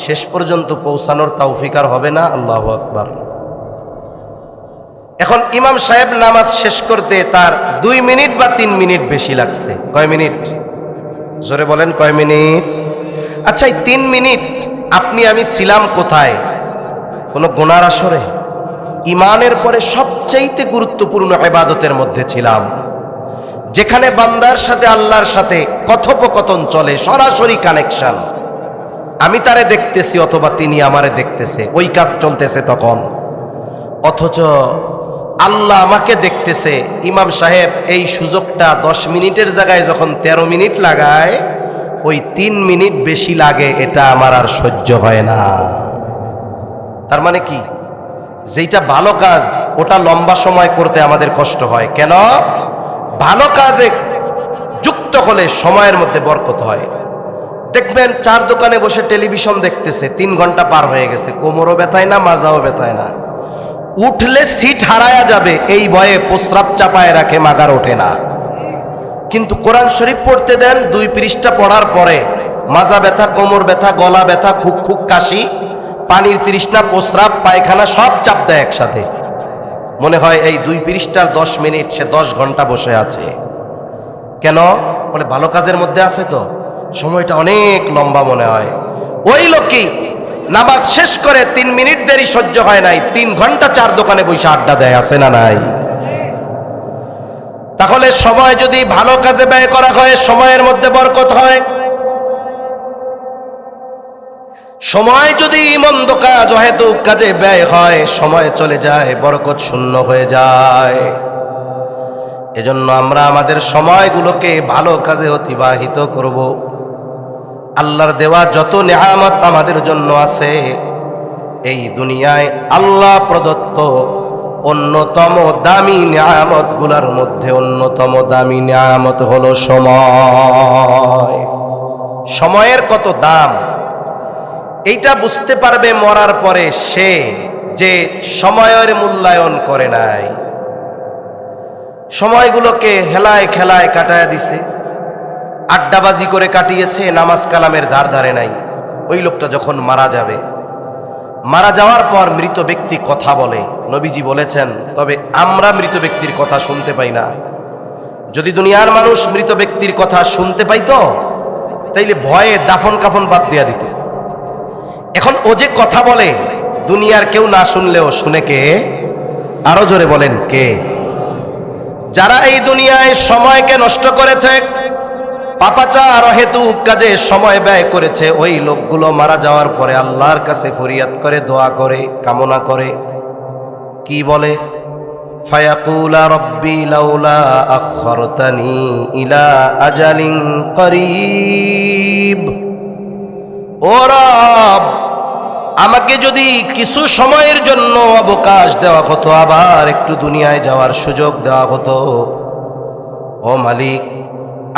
শেষ পর্যন্ত পৌঁছানোর তৌফিক আর হবে না। আল্লাহু আকবার। এখন ইমাম সাহেব নামাজ শেষ করতে তার 2 মিনিট বা 3 মিনিট বেশি লাগছে। কয় মিনিট? জোরে বলেন, কয় মিনিট? আচ্ছা, এই 3 মিনিট আপনি আমি ছিলাম কোথায়? কোনো গুনার আসরে? ঈমানের পরে সবচাইতে গুরুত্বপূর্ণ ইবাদতের মধ্যে ছিলাম, যেখানে বান্দার সাথে আল্লাহর সাথে কথোপকথন চলে, সরাসরি কানেকশন। আমি তারে দেখতেছি অথবা তিনি আমারে দেখতেছে, ওই কাজ চলতেছে তখন। অথচ আল্লাহ আমাকে দেখতেছে। ইমাম সাহেব এই সুযোগটা 10 মিনিটের জায়গায় যখন 13 মিনিট লাগায়, ওই 3 মিনিট বেশি লাগে, এটা আমার আর সহ্য হয় না। তার মানে কি? যেটা ভালো কাজ ওটা লম্বা সময় করতে আমাদের কষ্ট হয় কেন? ভালো কাজে যুক্ত হলে সময়ের মধ্যে বরকত হয়। দেখবেন 4 দোকানে বসে টেলিভিশন দেখতেছে, 3 ঘন্টা পার হয়ে গেছে, কোমরও ব্যথায় না, মাজাও ব্যথায় না। উঠলে সিট হারায়া যাবে এই ভয়ে প্রস্রাব চাপায় রাখে, মাগার ওঠে না। কিন্তু কোরআন শরীফ পড়তে দেন, 2 পৃষ্ঠা পড়ার পরে মাজা ব্যথা, কোমর ব্যথা, গলা ব্যথা, খুক খুক কাশি, পানির তৃষ্ণা, প্রস্রাব, পায়খানা সব চাপ দেয় একসাথে। মনে হয় এই 2 পৃষ্ঠার 10 মিনিট সে 10 ঘন্টা বসে আছে। কেন? বলে ভালো কাজের মধ্যে আছে তো, সময়টা অনেক লম্বা মনে হয়। ওই লোকই নামাজ শেষ করে 3 মিনিট দেরি সহ্য হয় নাই, 3 ঘন্টা 4 দোকানে বসে আড্ডা দেয়। আছে না নাই? তাহলে সময় যদি ভালো কাজে ব্যয় করা হয়, সময়ের মধ্যে বরকত হয়। সময় যদি মন্দ কাজ হয়তো কাজে ব্যয় হয়, সময় চলে যায়, বরকত শূন্য হয়ে যায়। এজন্য আমরা আমাদের সময়গুলোকে ভালো কাজে অতিবাহিত করব। আল্লাহর দেওয়া যত নেয়ামত আমাদের জন্য আছে, এই দুনিয়ায় আল্লাহ প্রদত্ত অন্যতম দামি নিয়ামত গুলার মধ্যে অন্যতম দামি নিয়ামত হলো সময়। সময়ের কত দাম এইটা বুঝতে পারবে মরার পরে সে, যে সময়ের মূল্যায়ন করে নাই, সময়গুলোকে হেলায় খেলায় কাটায় দিছে, আড্ডাবাজি করে কাটিয়েছে, নামাজ কালামের ধার ধারে নাই। ওই লোকটা যখন মারা যাবে, মারা যাওয়ার পর মৃত ব্যক্তি কথা বলে। নবীজি বলেছেন, তবে আমরা মৃত ব্যক্তির কথা শুনতে পাই না। যদি দুনিয়ার মানুষ মৃত ব্যক্তির কথা শুনতে পাইতো, তাইলে ভয়ে দাফন কাফন বাদ দিয়া দিত। এখন ও যে কথা বলে, দুনিয়ার কেউ না শুনলেও শুনে কে? আরো জোরে বলেন, কে? যারা এই দুনিয়ায় সময়কে নষ্ট করেছে, পাপাচার অহেতুক কাজে সময় ব্যয় করেছে, ওই লোকগুলো মারা যাওয়ার পরে আল্লাহর কাছে ফরিয়াদ করে, দোয়া করে, কামনা করে। কি বলে? ফায়াকুলা রব্বি লাউলা আখরতানি ইলা আজালিন করিব। ও রব, আমাকে যদি কিছু সময়ের জন্য অবকাশ দেওয়া হতো, আবার একটু দুনিয়ায় যাওয়ার সুযোগ দেওয়া হতো। ও মালিক,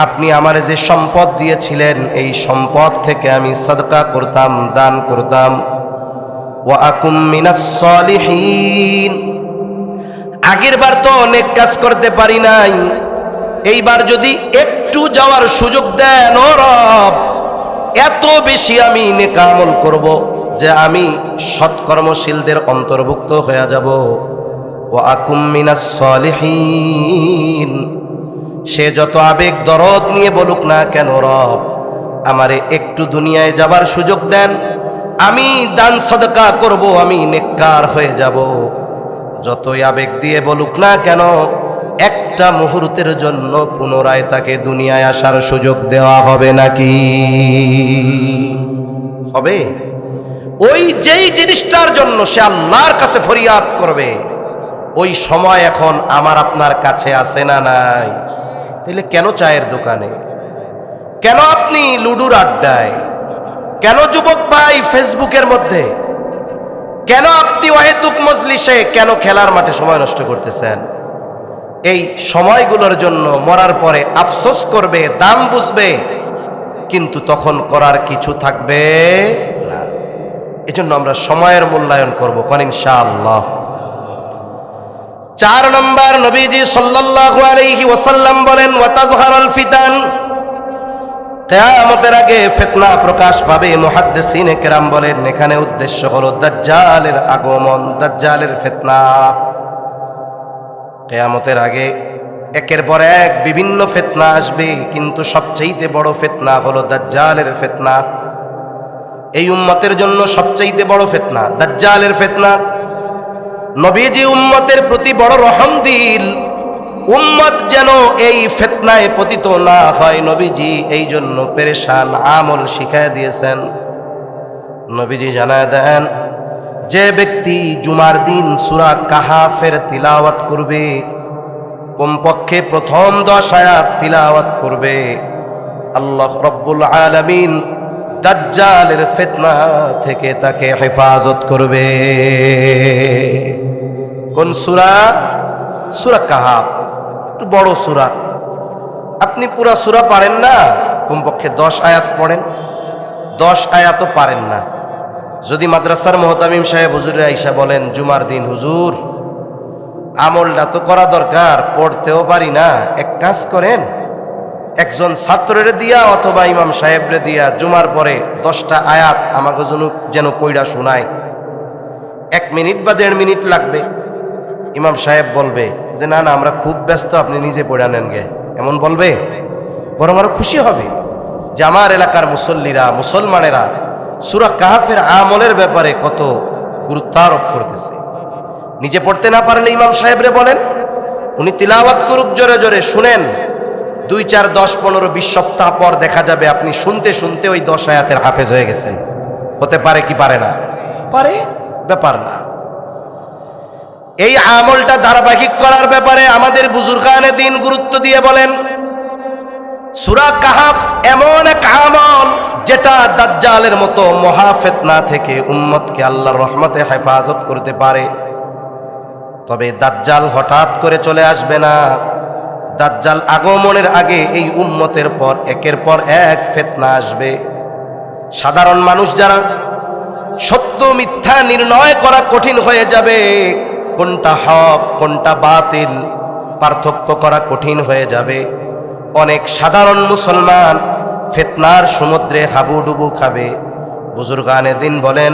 আপনি আমার যে সম্পদ দিয়েছিলেন, এই সম্পদ থেকে আমি সাদকা করতাম, দান করতাম। ওয়া আকুম মিনাস সলিহিন। আগের বার তো অনেক কাজ করতে পারি নাই, এইবার যদি একটু যাওয়ার সুযোগ দেন ও রব, এত বেশি আমি নেক আমল করব যে আমি সৎকর্মশীলদের অন্তর্ভুক্ত হয়ে যাব। ওয়া আকুম মিনাস সলিহিন। সে যত আবেগ দরদ নিয়ে বলুক না কেন, রব আমারে একটু দুনিয়ায় যাবার সুযোগ দেন, আমি দান সাদকা করব, আমি নেককার হয়ে যাব। যতই আবেগ দিয়ে বলুক না কেন, একটা মুহূর্তের জন্য পুনরায় তাকে দুনিয়ায় আসার সুযোগ দেওয়া হবে নাকি? হবে। ওই যেই জিনিসটার জন্য সে আল্লাহর কাছে ফরিয়াদ করবে, ওই সময় এখন আমার আপনার কাছে আছে না নাই? তাহলে কেন চায়ের দোকানে, কেন আপনি লুডুর আড্ডায়, কেন যুবক ভাই ফেসবুকের মধ্যে, কেন আপনি ওয়াহেতুক মজলিসে, কেন খেলার মাঠে সময় নষ্ট করতেছেন? এই সময়গুলোর জন্য মরার পরে আফসোস করবে, দাম বুঝবে, কিন্তু তখন করার কিছু থাকবে না। এজন্য আমরা সময়ের মূল্যায়ন করব, কোন ইনশাআল্লাহ। 4 নম্বর, নবীজি সাল্লাল্লাহু আলাইহি ওয়াসাল্লাম বলেন, ওয়াতাযহারুল ফিতান, কিয়ামতের আগে ফিতনা প্রকাশ পাবে। মুহাদ্দিসিনে কেরাম বলেন, এখানে উদ্দেশ্য হলো দাজ্জালের আগমন, দাজ্জালের ফিতনা। কিয়ামতের আগে একের পর এক বিভিন্ন ফিতনা আসবে, কিন্তু সবচেয়ে বড় ফিতনা হলো দাজ্জালের ফিতনা। এই উম্মতের জন্য সবচেয়ে বড় ফিতনা দাজ্জালের ফিতনা। নবীজি উম্মতের প্রতি বড় রহম দিল, উম্মত যেন এই ফিতনায় পতিত না হয়। নবীজি এই জন্য পেরেশান আমল শিখায় দিয়েছেন। নবীজি জানায় দেন, যে ব্যক্তি জুমার দিন সূরা কাহাফের তিলাওয়াত করবে, কমপক্ষে প্রথম 10 আয়াত তিলাওয়াত করবে, আল্লাহ রাব্বুল আলামিন দাজ্জালের ফিতনা থেকে তাকে হেফাজত করবে। কোন সূরা? সূরা কাহাফ, একটু বড় সূরা। আপনি পুরা সূরা পারেন না, কমপক্ষে 10 আয়াত পড়েন। 10 আয়াতও পারেন না, যদি মাদ্রাসার মুহতামিম সাহেব হুজুরে আইসা বলেন, জুমার দিন হুজুর আমলটা তো করা দরকার, পড়তেও পারি না, এক কাজ করেন, একজন ছাত্রের দিয়া অথবা ইমাম সাহেবরে দিয়া জুমার পরে 10টা আয়াত আমাকে যেন পড়া শোনায়। 1 মিনিট বা 1.5 মিনিট লাগবে। ইমাম সাহেব বলবে যে না না, আমরা খুব ব্যস্ত, আপনি নিজে পড়া নেন গে, এমন বলবে? বরং আরো খুশি হবে যে আমার এলাকার মুসল্লিরা, মুসলমানেরা সূরা কাহাফের আমলের ব্যাপারে কত গুরুত্ব আরোপ করতেছে। নিজে পড়তে না পারলে ইমাম সাহেবরে বলেন, উনি তিলাওয়াত করুক জোরে জোরে, শুনেন। 2, 4, 10, 15, 20 সপ্তাহ পর দেখা যাবে আপনি শুনতে শুনতে ওই 10 আয়াতের হাফেজ হয়ে গেছেন। হতে পারে কি পারে না? পারে, ব্যাপার না। এই আমলটা ধারাবাহিক করার ব্যাপারে আমাদের বুজুর্গানে দ্বীন গুরুত্ব দিয়ে বলেন, সূরা কাহাফ এমন এক আমল যেটা দাজ্জালের মতো মহা ফিতনা থেকে উম্মতকে আল্লাহর রহমতে হেফাজত করতে পারে। তবে দাজ্জাল হঠাৎ করে চলে আসবে না। দাজ্জাল আগমনের আগে এই উম্মতের পর একের পর এক ফিতনা আসবে। সাধারণ মানুষ যারা, সত্য মিথ্যা নির্ণয় করা কঠিন হয়ে যাবে, কোনটা হক কোনটা বাতিল পার্থক্য করা কঠিন হয়ে যাবে। অনেক সাধারণ মুসলমান ফিতনার সমুদ্রে হাবুডুবু খাবে। বুজুর্গানে দ্বীন বলেন,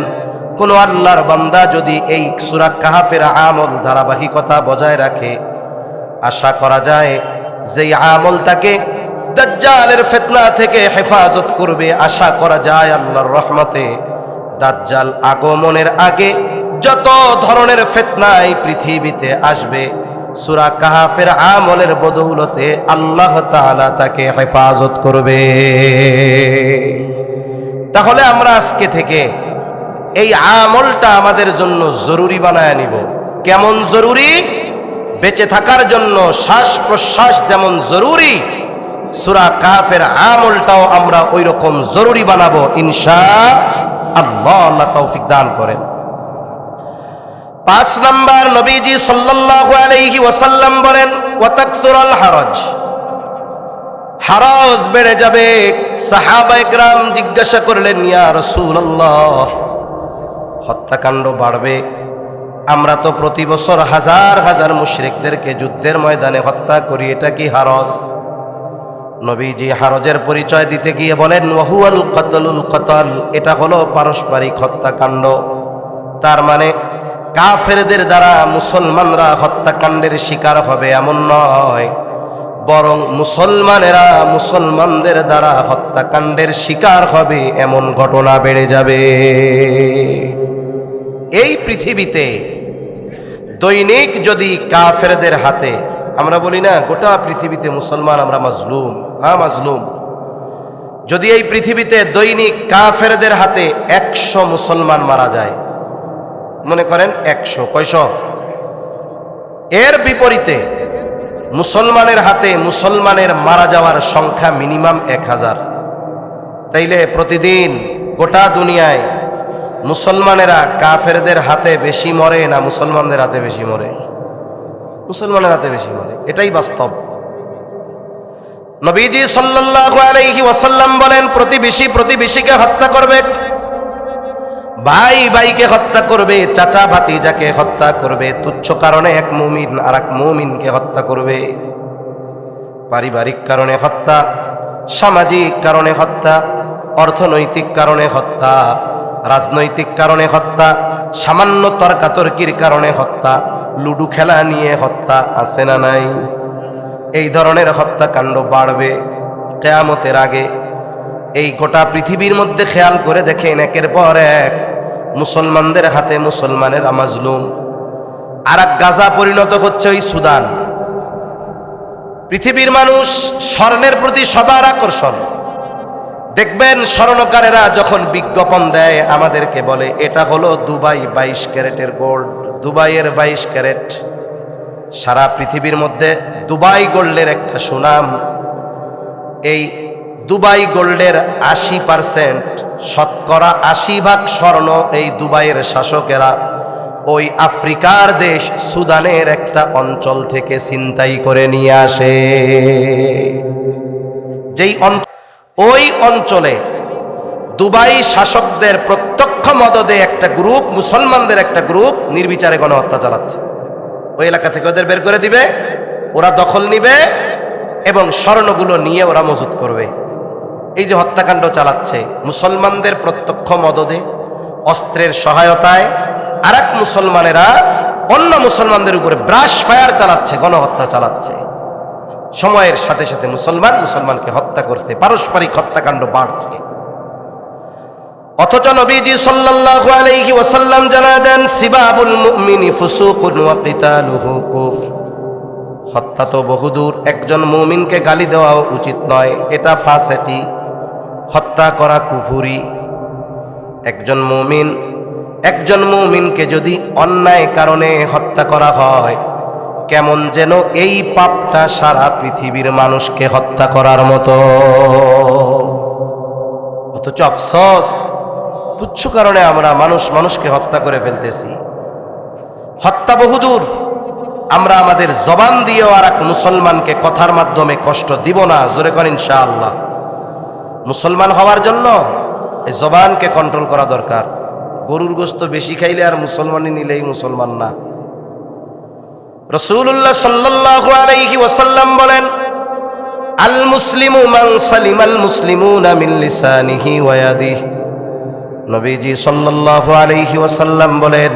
কোন আল্লাহর বান্দা যদি এই সূরা কাহাফের আমল ধারাবাহিকতা বজায় রাখে, আশা করা যায় যে আমল তাকে দাজ্জালের ফিতনা থেকে হেফাজত করবে। আশা করা যায় আল্লাহর রহমতে দাজ্জাল আগমনের আগে যত ধরনের ফিতনা এই পৃথিবীতে আসবে, সূরা কাহাফের আমলের বদৌলতে আল্লাহ তাআলা তাকে হেফাজত করবে। তাহলে আমরা আজকে থেকে এই আমলটা আমাদের জন্য জরুরি বানায় নিব। কেমন জরুরি? বেঁচে থাকার জন্য শ্বাস প্রশ্বাস যেমন জরুরি, সূরা কাহাফের আমলটাও আমরা ওই রকম জরুরি বানাবো ইনশাআল্লাহ। আল্লাহ তৌফিক দান করেন। 5 নাম্বার, নবীজি সাল্লাল্লাহু আলাইহি ওয়াসাল্লাম বলেন, ওয়াতাকসুরুল হারাজ, হারাজ বেড়ে যাবে। সাহাবায়ে কেরাম জিজ্ঞাসা করলেন, ইয়া রাসূলুল্লাহ, হত্যাকাণ্ড বাড়বে, আমরা তো প্রতি বছর হাজার হাজার মুশরিকদেরকে যুদ্ধের ময়দানে হত্যা করি, এটা কি হারজ? নবীজি হারজের পরিচয় দিতে গিয়ে বলেন, ওয়াহুয়াল কতলুল কতল, এটা হলো পারস্পরিক হত্যাকাণ্ড। তার মানে কাফেরদের দ্বারা মুসলমানরা হত্যাকাণ্ডের শিকার হবে এমন নয়, বরং মুসলমানেরা মুসলমানদের দ্বারা হত্যাকাণ্ডের শিকার হবে এমন ঘটনা বেড়ে যাবে। এই পৃথিবীতে দৈনিক যদি কাফেরদের হাতে, আমরা বলি না গোটা পৃথিবীতে মুসলমান আমরা মাজলুম, হ্যাঁ মাজলুম, যদি এই পৃথিবীতে দৈনিক কাফেরদের হাতে 100 মুসলমান মারা যায়, মনে করেন 100, কয়শো? এর বিপরীতে মুসলমানের হাতে মুসলমানের মারা যাওয়ার সংখ্যা মিনিমাম 1000। তাইলে প্রতিদিন গোটা দুনিয়ায় মুসলমানেরা কাফেরদের হাতে বেশি মরে না মুসলমানদের হাতে বেশি মরে? মুসলমানের হাতে বেশি মরে, এটাই বাস্তব। নবীজি সাল্লাল্লাহু আলাইহি ওয়াসাল্লাম বলেন, প্রতিবেশী প্রতিবেশীকে হত্যা করবে, ভাই ভাইকে হত্যা করবে, চাচা ভাতিজাকে হত্যা করবে, তুচ্ছ কারণে এক মুমিন আর এক মুমিনকে হত্যা করবে, পারিবারিক কারণে হত্যা, সামাজিক কারণে হত্যা, অর্থনৈতিক কারণে হত্যা, রাজনৈতিক কারণে হত্যা, সামান্য তর্কাতর্কির কারণে হত্যা, লুডু খেলা নিয়ে হত্যা, আছে না নাই? এই ধরনের হত্যাকাণ্ড বাড়বে কিয়ামতের আগে। এই গোটা পৃথিবীর মধ্যে খেয়াল করে দেখেন, একের পর এক মুসলমানদের হাতে মুসলমানেরা মাজলুম। আর এক গাজা পরিণত হচ্ছে ওই সুদান। পৃথিবীর মানুষ স্বর্ণের প্রতি সবার আকর্ষণ। দেখবেন স্বর্ণকারেরা যখন বিজ্ঞাপন দেয় আমাদেরকে বলে এটা হলো দুবাই 22 ক্যারেটের গোল্ড, দুবাইয়ের 22 ক্যারেট। সারা পৃথিবীর মধ্যে দুবাই গোল্ডের একটা সুনাম। এই দুবাই গোল্ডের 80%, শতকরা 80 ভাগ স্বর্ণ এই দুবাইয়ের শাসকেরা ওই আফ্রিকার দেশ সুদানের একটা অঞ্চল থেকে ছিনতাই করে নিয়ে আসে। যেই ওই অঞ্চলে দুবাই শাসকদের প্রত্যক্ষ মদদে একটা গ্রুপ, মুসলমানদের একটা গ্রুপ নির্বিচারে গণহত্যা চালাচ্ছে। ওই এলাকা থেকে ওদের বের করে দিবে, ওরা দখল নিবে এবং স্বর্ণগুলো নিয়ে ওরা মজুত করবে। এই যে হত্যাকাণ্ড চালাচ্ছে মুসলমানদের প্রত্যক্ষ মদদে, অস্ত্রের সহায়তায়, আর এক মুসলমানেরা অন্য মুসলমানদের উপরে ব্রাশ ফায়ার চালাচ্ছে, গণহত্যা চালাচ্ছে। সময়ের সাথে সাথে মুসলমান মুসলমানকে হত্যা করছে, পারস্পরিক হত্যাকাণ্ড বাড়ছে। অথচ নবীজি সাল্লাল্লাহু আলাইহি ওয়াসাল্লাম জানা দেন, সিবাবুল মুমিনি ফুসুকুন ওয়া কিতালুহু কুফর। হত্যা তো বহুদূর, একজন মুমিনকে গালি দেওয়াও উচিত নয়, এটা ফাসিকি, হত্যা করা কুফরি। একজন মুমিনকে যদি অন্যায় কারণে হত্যা করা হয়, কেমন যেন এই পাপটা সারা পৃথিবীর মানুষকে হত্যা করার মতো। অথচ আফসোস, তুচ্ছ কারণে আমরা মানুষকে হত্যা করে ফেলতেছি। হত্যা বহুদূর, আমরা আমাদের জবান দিয়েও আর এক মুসলমানকে কথার মাধ্যমে কষ্ট দিব না। জোরে করেন ইনশাআল্লাহ। মুসলমান হওয়ার জন্য এই জবানকে কন্ট্রোল করা দরকার। গরুর গোশত বেশি খাইলে আর মুসলমানই নিলেই মুসলমান না। রাসূলুল্লাহ সাল্লাল্লাহু আলাইহি ওয়াসাল্লাম বলেন, আল মুসলিমু মান সালিমাল মুসলিমুনা মিন লিসানিহি ওয়া ইয়াদিহি। নবীজি সাল্লাল্লাহু আলাইহি ওয়াসাল্লাম বলেন,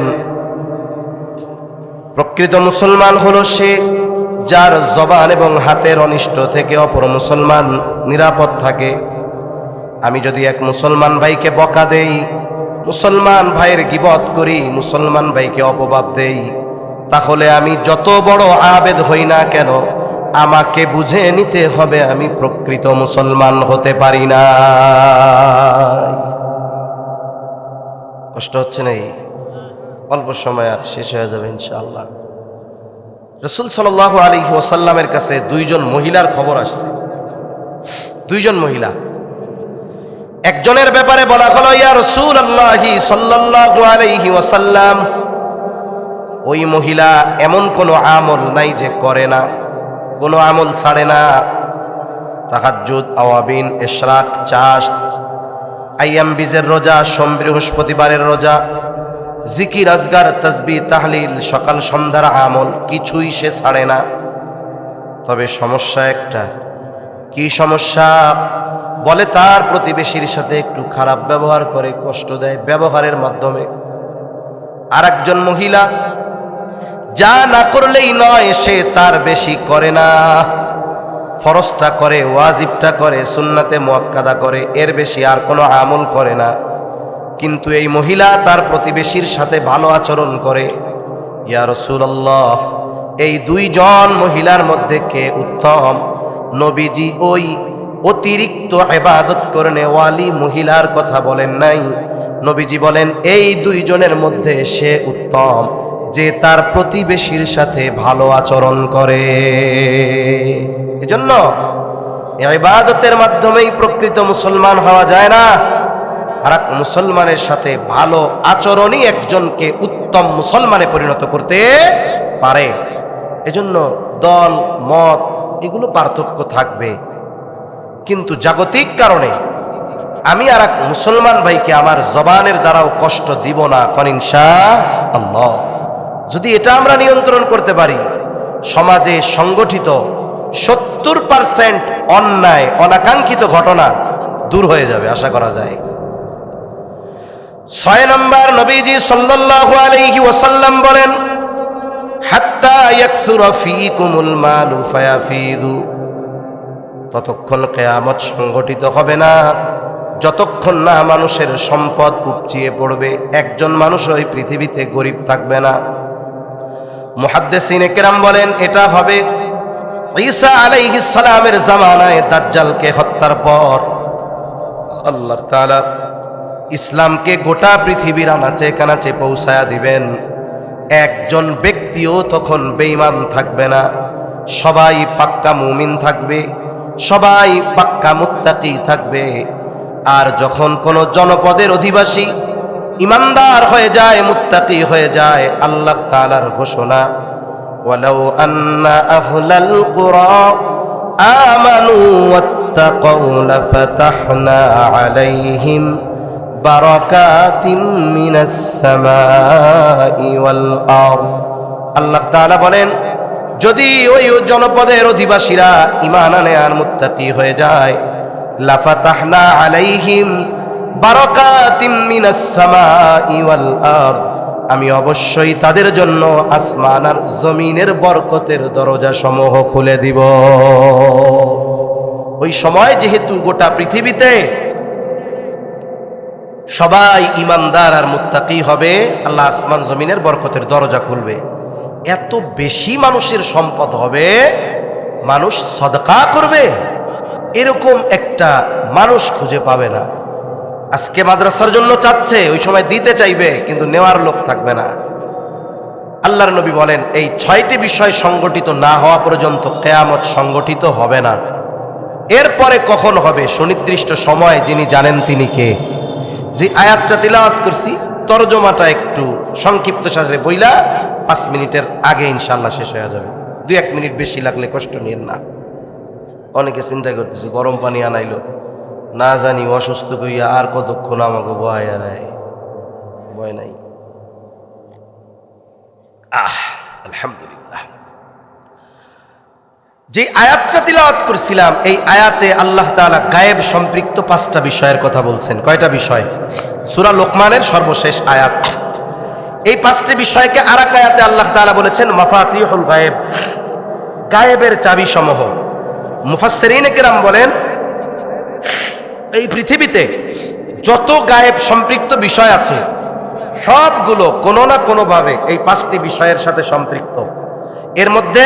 প্রকৃত মুসলমান হলো সে যার জবান এবং হাতের অনিষ্ট থেকে অপর মুসলমান নিরাপদ থাকে। আমি যদি এক মুসলমান ভাইকে বকা দেই, মুসলমান ভাইয়ের গীবত করি, মুসলমান ভাইকে অপবাদ দেই, তাহলে আমি যত বড় আবেদ হই না কেন, আমাকে বুঝে নিতে হবে আমি প্রকৃত মুসলমান হতে পারি না। কষ্ট হচ্ছে না? অল্প সময় আর শেষ হয়ে যাবে ইনশাআল্লাহ। রাসূল সাল্লাল্লাহু আলাইহি ওয়াসাল্লামের কাছে দুইজন মহিলার খবর আসছে। দুইজন মহিলা, একজনের ব্যাপারে বলা হলো, ইয়া রাসূলুল্লাহ সাল্লাল্লাহু আলাইহি ওয়াসাল্লাম, ওই মহিলা এমন কোনো আমল নাই যে করে না, কোনো আমল ছাড়ে না। তাহাজ্জুদ, আওয়াবিন, ইশরাক, চাশ, আইয়াম বীজের রোজা, সোম বৃহস্পতিবারের রোজা, জিকির, আজগার, তাসবিহ, তাহলিল, সকাল সন্ধ্যার আমল কিছুই সে ছাড়ে না। তবে সমস্যা একটা। কি সমস্যা? বলে তার প্রতিবেশীর সাথে একটু খারাপ ব্যবহার করে, কষ্ট দেয় ব্যবহারের মাধ্যমে। আর একজন মহিলা যা না করলেই নয়, সে তার বেশি করে না। ফরজটা করে, ওয়াজিবটা করে, সুন্নাতে মুআক্কাদা করে, এর বেশি আর কোনো আমল করে না। কিন্তু এই মহিলা তার প্রতিবেশীর সাথে ভালো আচরণ করে। ইয়া রাসূলুল্লাহ, এই দুইজন মহিলার মধ্যে কে উত্তম? নবীজি ওই অতিরিক্ত ইবাদত করনে ওয়ালি মহিলার কথা বলেন নাই। নবীজি বলেন এই দুইজনের মধ্যে সে উত্তম যে তার প্রতিবেশীর সাথে ভালো আচরণ করে। এজন্য ইবাদতের মাধ্যমেই প্রকৃত মুসলমান হওয়া যায় না। আর এক মুসলমানের সাথে ভালো আচরণই একজনকে উত্তম মুসলমানে পরিণত করতে পারে। এজন্য দল মত এগুলো পার্থক্য থাকবে, কিন্তু জাগতিক কারণে আমি আর এক মুসলমান ভাইকে আমার জবানের দ্বারাও কষ্ট দিব না, কোন ইনশাআল্লাহ। যদি এটা আমরা নিয়ন্ত্রণ করতে পারি, সমাজে সংগঠিত 70% অন্যায় অনাকাঙ্ক্ষিত ঘটনা দূর হয়ে যাবে আশা করা যায়। 6 নম্বর, নবীজি সাল্লাল্লাহু আলাইহি ওয়াসাল্লাম বলেন, হাত্তা ইয়াকসুরা ফীকুমুল মালু ফায়াফিদু, ততক্ষণ কিয়ামত সংগঠিত হবে না যতক্ষণ না মানুষের সম্পদ উপচিয়ে পড়বে, একজন মানুষ ওই পৃথিবীতে গরিব থাকবে না। মুহাদ্দিসিনে কেরাম বলেন এটা হবে ঈসা আলাইহিস সালামের জামানায় দাজ্জালকে হত্যার পর। আল্লাহ তাআলা ইসলামকে গোটা পৃথিবীর আনাচে কানাচে পৌঁছায়া দিবেন। একজন ব্যক্তিও তখন বেঈমান থাকবে না, সবাই পাক্কা মুমিন থাকবে, সবাই পাক্কা মুত্তাকি থাকবে। আর যখন কোন জনপদের অধিবাসী ইমানদার হয়ে যায়, মুত্তাকি হয়ে যায়, আল্লাহ তাআলার ঘোষণা, ওয়ালাউ আন্না আহলাল কুরা আমানু ওয়াত্তাকাউ লাফাতাহনা আলাইহিম বারাকাতিম মিনাস সামাই ওয়াল আরদ। আল্লাহ তাআলা বলেন, যদি ওই জনপদের অধিবাসীরা ঈমান আনে আর মুত্তাকি হয়ে যায়, লাফাতাহনা আলাইহিম বারাকাতিম মিনাস সামাই ওয়াল আরদ, আমি অবশ্যই তাদের জন্য আসমান আর জমিনের বরকতের দরজা সমূহ খুলে দিব। ওই সময় যেহেতু গোটা পৃথিবীতে সবাই ইমানদার আর মুত্তাকি হবে, আল্লাহ আসমান জমিনের বরকতের দরজা খুলবে। এত বেশি মানুষের সম্পদ হবে, মানুষ সদকা করবে এরকম একটা মানুষ খুঁজে পাবে না। আজকে মাদ্রাসার জন্য চাচ্ছে, ওই সময় দিতে চাইবে, কিন্তু নেওয়ার লোক থাকবে না। আল্লাহর নবী বলেন, এই 6টি বিষয় সংগঠিত না হওয়া পর্যন্ত কিয়ামত সংগঠিত হবে না। এরপরে কখন হবে সুনির্দিষ্ট সময় যিনি জানেন তিনি কে। যে আয়াতটা তিলাওয়াত করছি তরজমাটা একটু সংক্ষিপ্ত সাজে বইলা 5 মিনিটের আগে ইনশাআল্লাহ শেষ হয়ে যাবে। 2-1 মিনিট বেশি লাগলে কষ্ট নিয়েন না। অনেকে চিন্তা করতেছে গরম পানি আনাইলো, না জানি অসুস্থ কইয়া আর কতক্ষণ আমাকে ভয় ভয় নাই। আলহামদুলিল্লাহ। যে আয়াতটা তিলাওয়াত করছিলাম, এই আয়াতে আল্লাহ তাআলা গায়েব সম্পৃক্ত 5টা বিষয়ের কথা বলছেন। কয়টা বিষয়? সূরা লোকমানের সর্বশেষ আয়াত। এই 5টি বিষয়কে আরেক আয়াতে আল্লাহ তাআলা বলেছেন মাফাতিহুল গায়েব, গায়েবের চাবি সমূহ। মুফাসসিরিনে কেরাম বলেন, এই পৃথিবীতে যত গায়েব সম্পৃক্ত বিষয় আছে সবগুলো কোনো না কোনোভাবে এই 5টি বিষয়ের সাথে সম্পৃক্ত। এর মধ্যে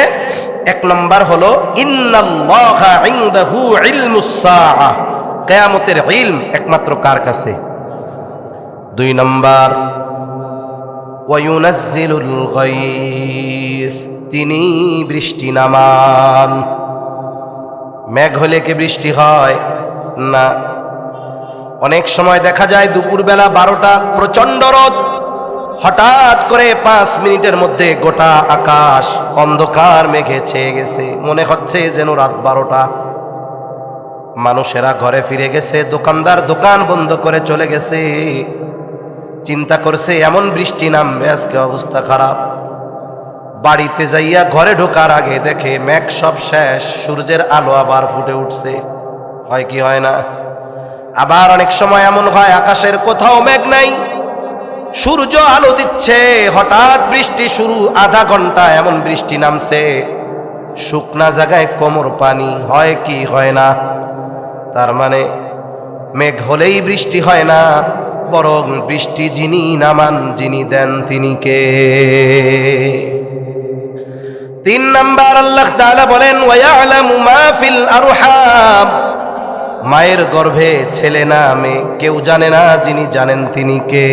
1 নম্বর হলো ইন্নাল্লাহা ইনদাহু ইলমুস সাআ, কিয়ামতের ইলম একমাত্র কার কাছে। 2 নম্বর ওয়া ইউনাজ্জিলুল গায়স, তিনি বৃষ্টি নামান। মেঘ হলে কি বৃষ্টি হয় না? অনেক সময় দেখা যায় দুপুরবেলা 12টা প্রচন্ড রোদ, হঠাৎ করে 5 মিনিটের মধ্যে গোটা আকাশ অন্ধকার মেঘে ছেয়ে গেছে, মনে হচ্ছে যেন রাত 12টা। মানুষেরা ঘরে ফিরে গেছে, দোকানদার দোকান বন্ধ করে চলে গেছে, চিন্তা করছে এমন বৃষ্টি নামবে আজকে অবস্থা খারাপ। বাড়িতে যাইয়া ঘরে ঢোকার আগে দেখে মেঘ সব শেষ, সূর্যের আলো আবার ফুটে উঠছে। হয় কি হয় না? আবার অনেক সময় এমন হয় আকাশের কোথাও মেঘ নাই, সূর্য আলো দিচ্ছে, হঠাৎ বৃষ্টি শুরু, আধা ঘন্টা এমন বৃষ্টি নামছে, শুকনা জায়গায় কোমর পানি। হয় কি হয় না? তার মানে মেঘ হলেই বৃষ্টি হয় না, বরং বৃষ্টি যিনি নামান, যিনি দেন তিনি কে? 3 নাম্বার আল্লাহ তাআলা বলেন ওয়া ইয়ালামু মা ফিল আরহাম, মায়ের গর্ভে ছেলে না মেয়ে কেউ জানে না, যিনি জানেন তিনি কে?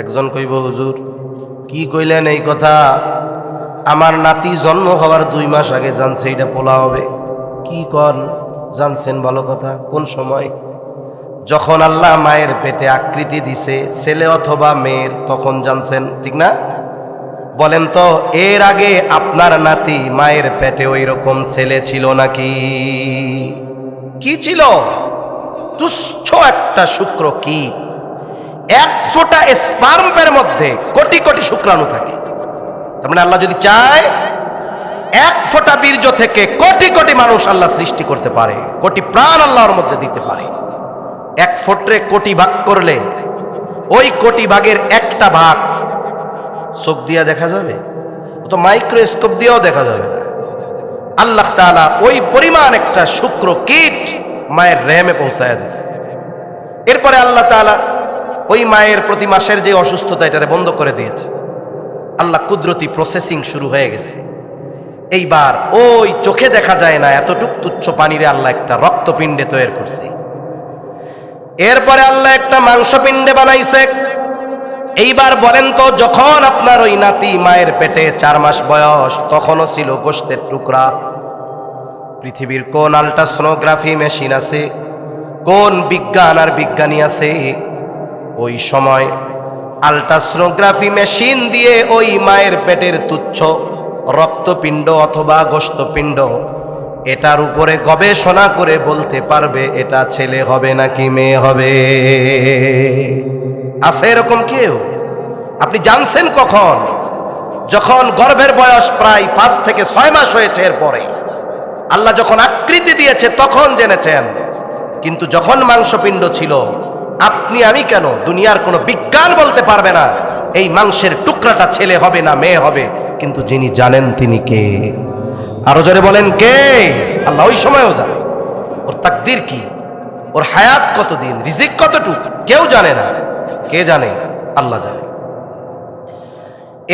একজন কইব, হুজুর কি কইলেন এই কথা? আমার নাতি জন্ম হওয়ার 2 মাস আগে জানছে এটা পোলা হবে। কি কন? জানছেন ভালো কথা। কোন সময়? যখন আল্লাহ মায়ের পেটে আকৃতি দিছে ছেলে অথবা মেয়ের, তখন জানছেন, ঠিক না? বলেন তো, এর আগে আপনার নাতি মায়ের পেটে ওই রকম ছেলে ছিল নাকি? কি ছিল? তুচ্ছ একটা শুক্র কি, এক ফোঁটা স্পার্মের মধ্যে কোটি কোটি শুক্রাণু থাকে। তার মানে আল্লাহ যদি চায়, এক ফোঁটা বীর্য থেকে কোটি কোটি মানুষ আল্লাহ সৃষ্টি করতে পারে, কোটি প্রাণ আল্লাহর মধ্যে দিতে পারে। এক ফোঁটে কোটি ভাগ করলে ওই কোটি ভাগের একটা ভাগ চোখ দিয়ে দেখা যাবে? ও তো মাইক্রোস্কোপ দিয়েও দেখা যাবে না। আল্লাহ তাআলা ওই পরিমাণ একটা শুক্র কীট মায়ের রেহেমে পৌঁছায় দিচ্ছে। এরপরে আল্লাহ তাআলা ওই মায়ের প্রতি মাসের যে অসুস্থতা, এটারে বন্ধ করে দিয়েছে। আল্লাহ কুদরতি প্রসেসিং শুরু হয়ে গেছে। এইবার ওই চোখে দেখা যায় না এতটুক তুচ্ছ পানিরে আল্লাহ একটা রক্তপিণ্ডে তৈরি করছে। এরপরে আল্লাহ একটা মাংসপিণ্ডে বানাইছে। এইবার বলেন তো, যখন আপনার ওই নাতি মায়ের পেটে 4 মাস বয়স, তখনও ছিল গোশতের টুকরা। পৃথিবীর কোন আল্ট্রাসোনোগ্রাফি মেশিন আছে, কোন বিজ্ঞান আর বিজ্ঞানী আছে ওই সময় আল্ট্রাসোনোগ্রাফি মেশিন দিয়ে ওই মায়ের পেটের তুচ্ছ রক্তপিণ্ড অথবা গোশতপিণ্ড, এটার উপরে গবেষণা করে বলতে পারবে এটা ছেলে হবে নাকি মেয়ে হবে? আছে এরকম কেউ? আপনি জানছেন কখন? যখন গর্ভের বয়স প্রায় 5 থেকে 6 মাস হয়েছে, এরপরে আল্লাহ যখন আকৃতি দিয়েছে তখন জেনেছেন। কিন্তু যখন মাংসপিণ্ড ছিল, আপনি আমি কেন, দুনিয়ার কোনো বিজ্ঞান বলতে পারবে না এই মাংসের টুকরাটা ছেলে হবে না মেয়ে হবে। কিন্তু যিনি জানেন তিনি কে? আরো জোরে বলেন কে? আল্লাহ ওই সময়ও জানে। ওর তাকদীর কি, ওর হায়াত কতদিন, রিজিক কতটুকু, কেউ জানে না। কে জানে? আল্লাহ জানে।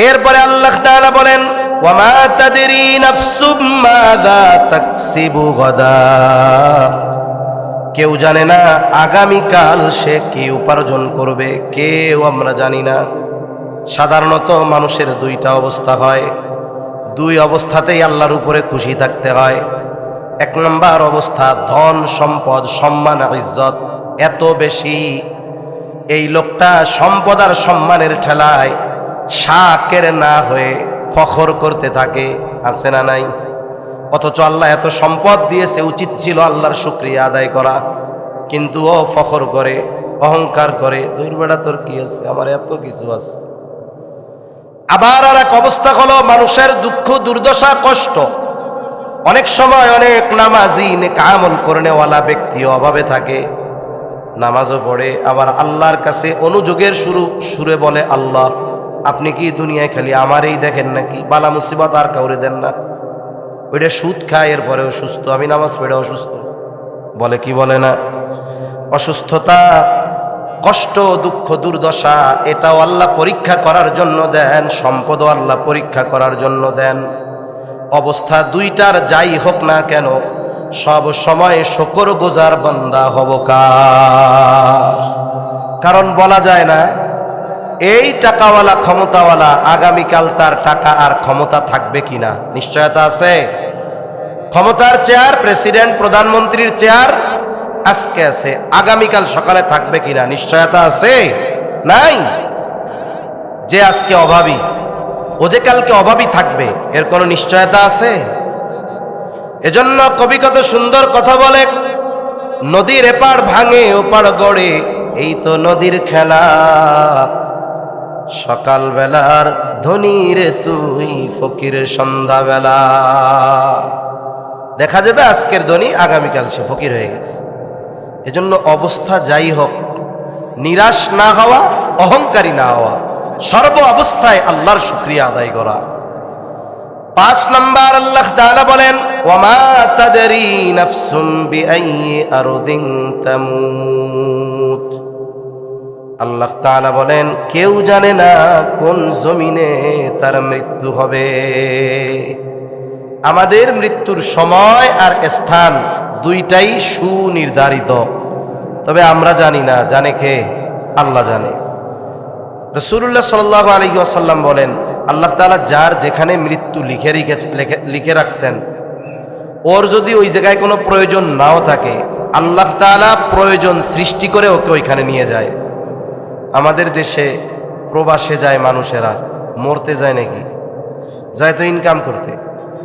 এরপরে আল্লাহ তাআলা বলেন, ওয়ামা তাদরি নাফসুম মাযা তাকসিবু গাদা। কেউ জানে না আগামীকাল সে কি উপার্জন করবে, কেউ আমরা জানি না। সাধারণত মানুষের 2টা অবস্থা হয়, 2 অবস্থাতেই আল্লাহর উপরে খুশি থাকতে হয়। 1 নম্বর অবস্থা, ধন সম্পদ সম্মান ইজ্জত এত বেশি, এই লোকটা সম্পদ আর সম্মানের ঠেলায় শাকের না হয়ে ফখর করতে থাকে। আছে না নাই? অথচ আল্লাহ এত সম্পদ দিয়েছে, উচিত ছিল আল্লাহর শুকরিয়া আদায় করা, কিন্তু ও ফখর করে, অহংকার করে, দুর্বেড়া তোর কি আছে, আমার এত কিছু আছে। আবার আর এক অবস্থা হলো মানুষের দুঃখ দুর্দশা কষ্ট। অনেক সময় অনেক নামাজি নেক আমল করনেওয়ালা ব্যক্তিও অভাবে থাকে, নামাজও পড়ে, আবার আল্লাহর কাছে অনুযোগের সুরে বলে, আল্লাহ আপনি কি দুনিয়ায় খালি আমারই দেখেন নাকি? বালা মুসিবত আর কাউরে দেন না। ওইটা সুদ খায়, এরপরেও সুস্থ। আমি নামাজ পড়ে অসুস্থ বলে কি বলে না? অসুস্থতা, কষ্ট, দুঃখ দুর্দশা এটাও আল্লাহ পরীক্ষা করার জন্য দেন, সম্পদও আল্লাহ পরীক্ষা করার জন্য দেন। অবস্থা 2টার যাই হোক না কেন, সব সময় শুকর গুজার বান্দা হব কার? কারণ বলা যায় না এই টাকাওয়ালা ক্ষমতাওয়ালা আগামীকাল তার টাকা আর ক্ষমতা থাকবে কিনা। নিশ্চয়তা আছে? ক্ষমতার চেয়ার, প্রেসিডেন্ট প্রধানমন্ত্রীর চেয়ার আজকে আছে, আগামীকাল সকালে থাকবে কিনা নিশ্চয়তা আছে? নাই। যে আজকে অভাবী, ও যে কালকে অভাবী থাকবে, এর কোনো নিশ্চয়তা আছে? এজন্য কবি কত সুন্দর কথা বলে, নদীর এপার ভাঙে ওপার গড়ে, এই তো নদীর খেলা। সকাল বেলার ধনী রে তুই, ফকির সন্ধ্যাবেলা। দেখা যাবে আজকের ধনী আগামীকাল সে ফকির হয়ে গেছে। এজন্য অবস্থা যাই হোক, নিরাশ না হওয়া, অহংকারী না হওয়া, সর্ব অবস্থায় আল্লাহর শুকরিয়া আদায় করা। 5 নম্বর আল্লাহ তাআলা বলেন, ওয়ামা তাদরি নাফসুম বিআইয়ি আরদিন তামুত। আল্লাহ তাআলা বলেন, কেউ জানে না কোন জমিনে তার মৃত্যু হবে। আমাদের মৃত্যুর সময় আর স্থান 2টাই সুনির্ধারিত, তবে আমরা জানি না। জানে কে? আল্লাহ জানে। রাসূলুল্লাহ সাল্লাল্লাহু আলাইহি ওয়াসাল্লাম বলেন, আল্লাহ তাআলা যার যেখানে মৃত্যু লিখে রাখছেন, ওর যদি ওই জায়গায় কোনো প্রয়োজন নাও থাকে, আল্লাহ তাআলা প্রয়োজন সৃষ্টি করে ওকে ওইখানে নিয়ে যায়। আমাদের দেশে প্রবাসে যায় মানুষেরা, মরতে যায় নাকি? যায় তো ইনকাম করতে,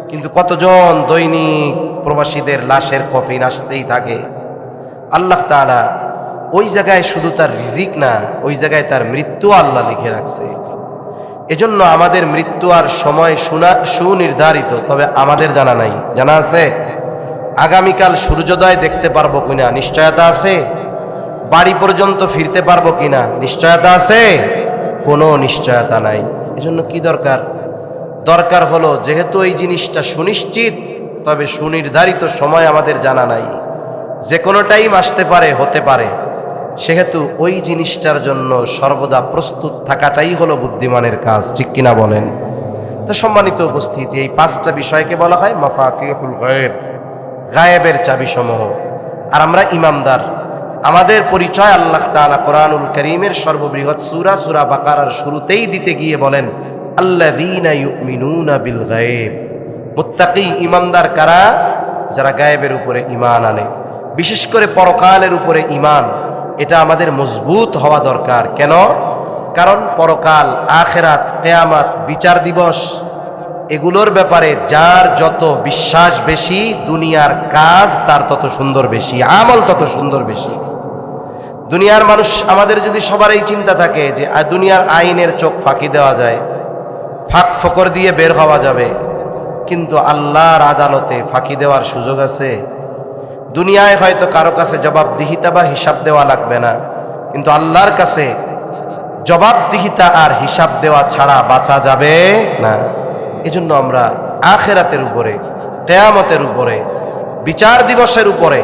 কিন্তু কতজন দৈনিক প্রবাসীদের লাশের কফিন আসতেই থাকে। আল্লাহ তাআলা ওই জায়গায় শুধু তার রিজিক না, ওই জায়গায় তার মৃত্যু আল্লাহ লিখে রাখছে। এজন্য আমাদের মৃত্যু আর সময় সুনির্ধারিত, তবে আমাদের জানা নাই। জানা আছে আগামীকাল সূর্যোদয় দেখতে পারবো কিনা? নিশ্চয়তা আছে। বাড়ি পর্যন্ত ফিরতে পারবো কিনা? নিশ্চয়তা আছে? কোনো নিশ্চয়তা নাই। এজন্য কি দরকার? দরকার হলো, যেহেতু এই জিনিসটা সুনিশ্চিত, তবে সুনির্ধারিত সময় আমাদের জানা নাই, যে কোনো টাইম আসতে পারে, হতে পারে, সেহেতু ওই জিনিসটার জন্য সর্বদা প্রস্তুত থাকাটাই হলো বুদ্ধিমানের কাজ। ঠিক কিনা বলেন? তা সম্মানিত উপস্থিতি, এই 5টা বিষয়কে বলা হয় মাফাতিহুল গায়েব, গায়েবের চাবিসমূহ। আর আমরা ইমানদার। আমাদের পরিচয় আল্লাহ তাআলা কোরআনুল কারীমের সর্ববৃহৎ সূরা সূরা বাকারার শুরুতেই দিতে গিয়ে বলেন, আল্লাযীনা ইউমিনুনা বিল গায়েব। মুত্তাকি ইমানদার কারা? যারা গায়েবের উপরে ঈমান আনে, বিশেষ করে পরকালের উপরে ঈমান। এটা আমাদের মজবুত হওয়া দরকার। কেন? কারণ পরকাল, আখিরাত, কিয়ামত, বিচার দিবস, এগুলোর ব্যাপারে যার যত বিশ্বাস বেশি, দুনিয়ার কাজ তার তত সুন্দর বেশি, আমল তত সুন্দর বেশি। দুনিয়ার মানুষ, আমাদের যদি সবার এই চিন্তা থাকে যে দুনিয়ার আইনের চোখ ফাঁকি দেওয়া যায়, ফাঁক ফকর দিয়ে বের হওয়া যাবে, কিন্তু আল্লাহর আদালতে ফাঁকি দেওয়ার সুযোগ আছে? দুনিয়ায় হয়তো কারো কাছে জবাবদিহিতা বা হিসাব দেওয়া লাগবে না, কিন্তু আল্লাহর কাছে জবাবদিহিতা আর হিসাব দেওয়া ছাড়া বাঁচা যাবে না। এজন্য আমরা আখিরাতের উপরে, কিয়ামতের উপরে, বিচার দিবসের উপরে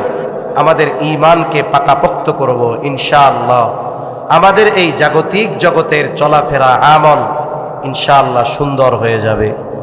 আমাদের ঈমানকে পাকাপোক্ত করব ইনশাআল্লাহ। আমাদের এই জাগতিক জগতের চলাফেরা, আমল ইনশাআল্লাহ সুন্দর হয়ে যাবে।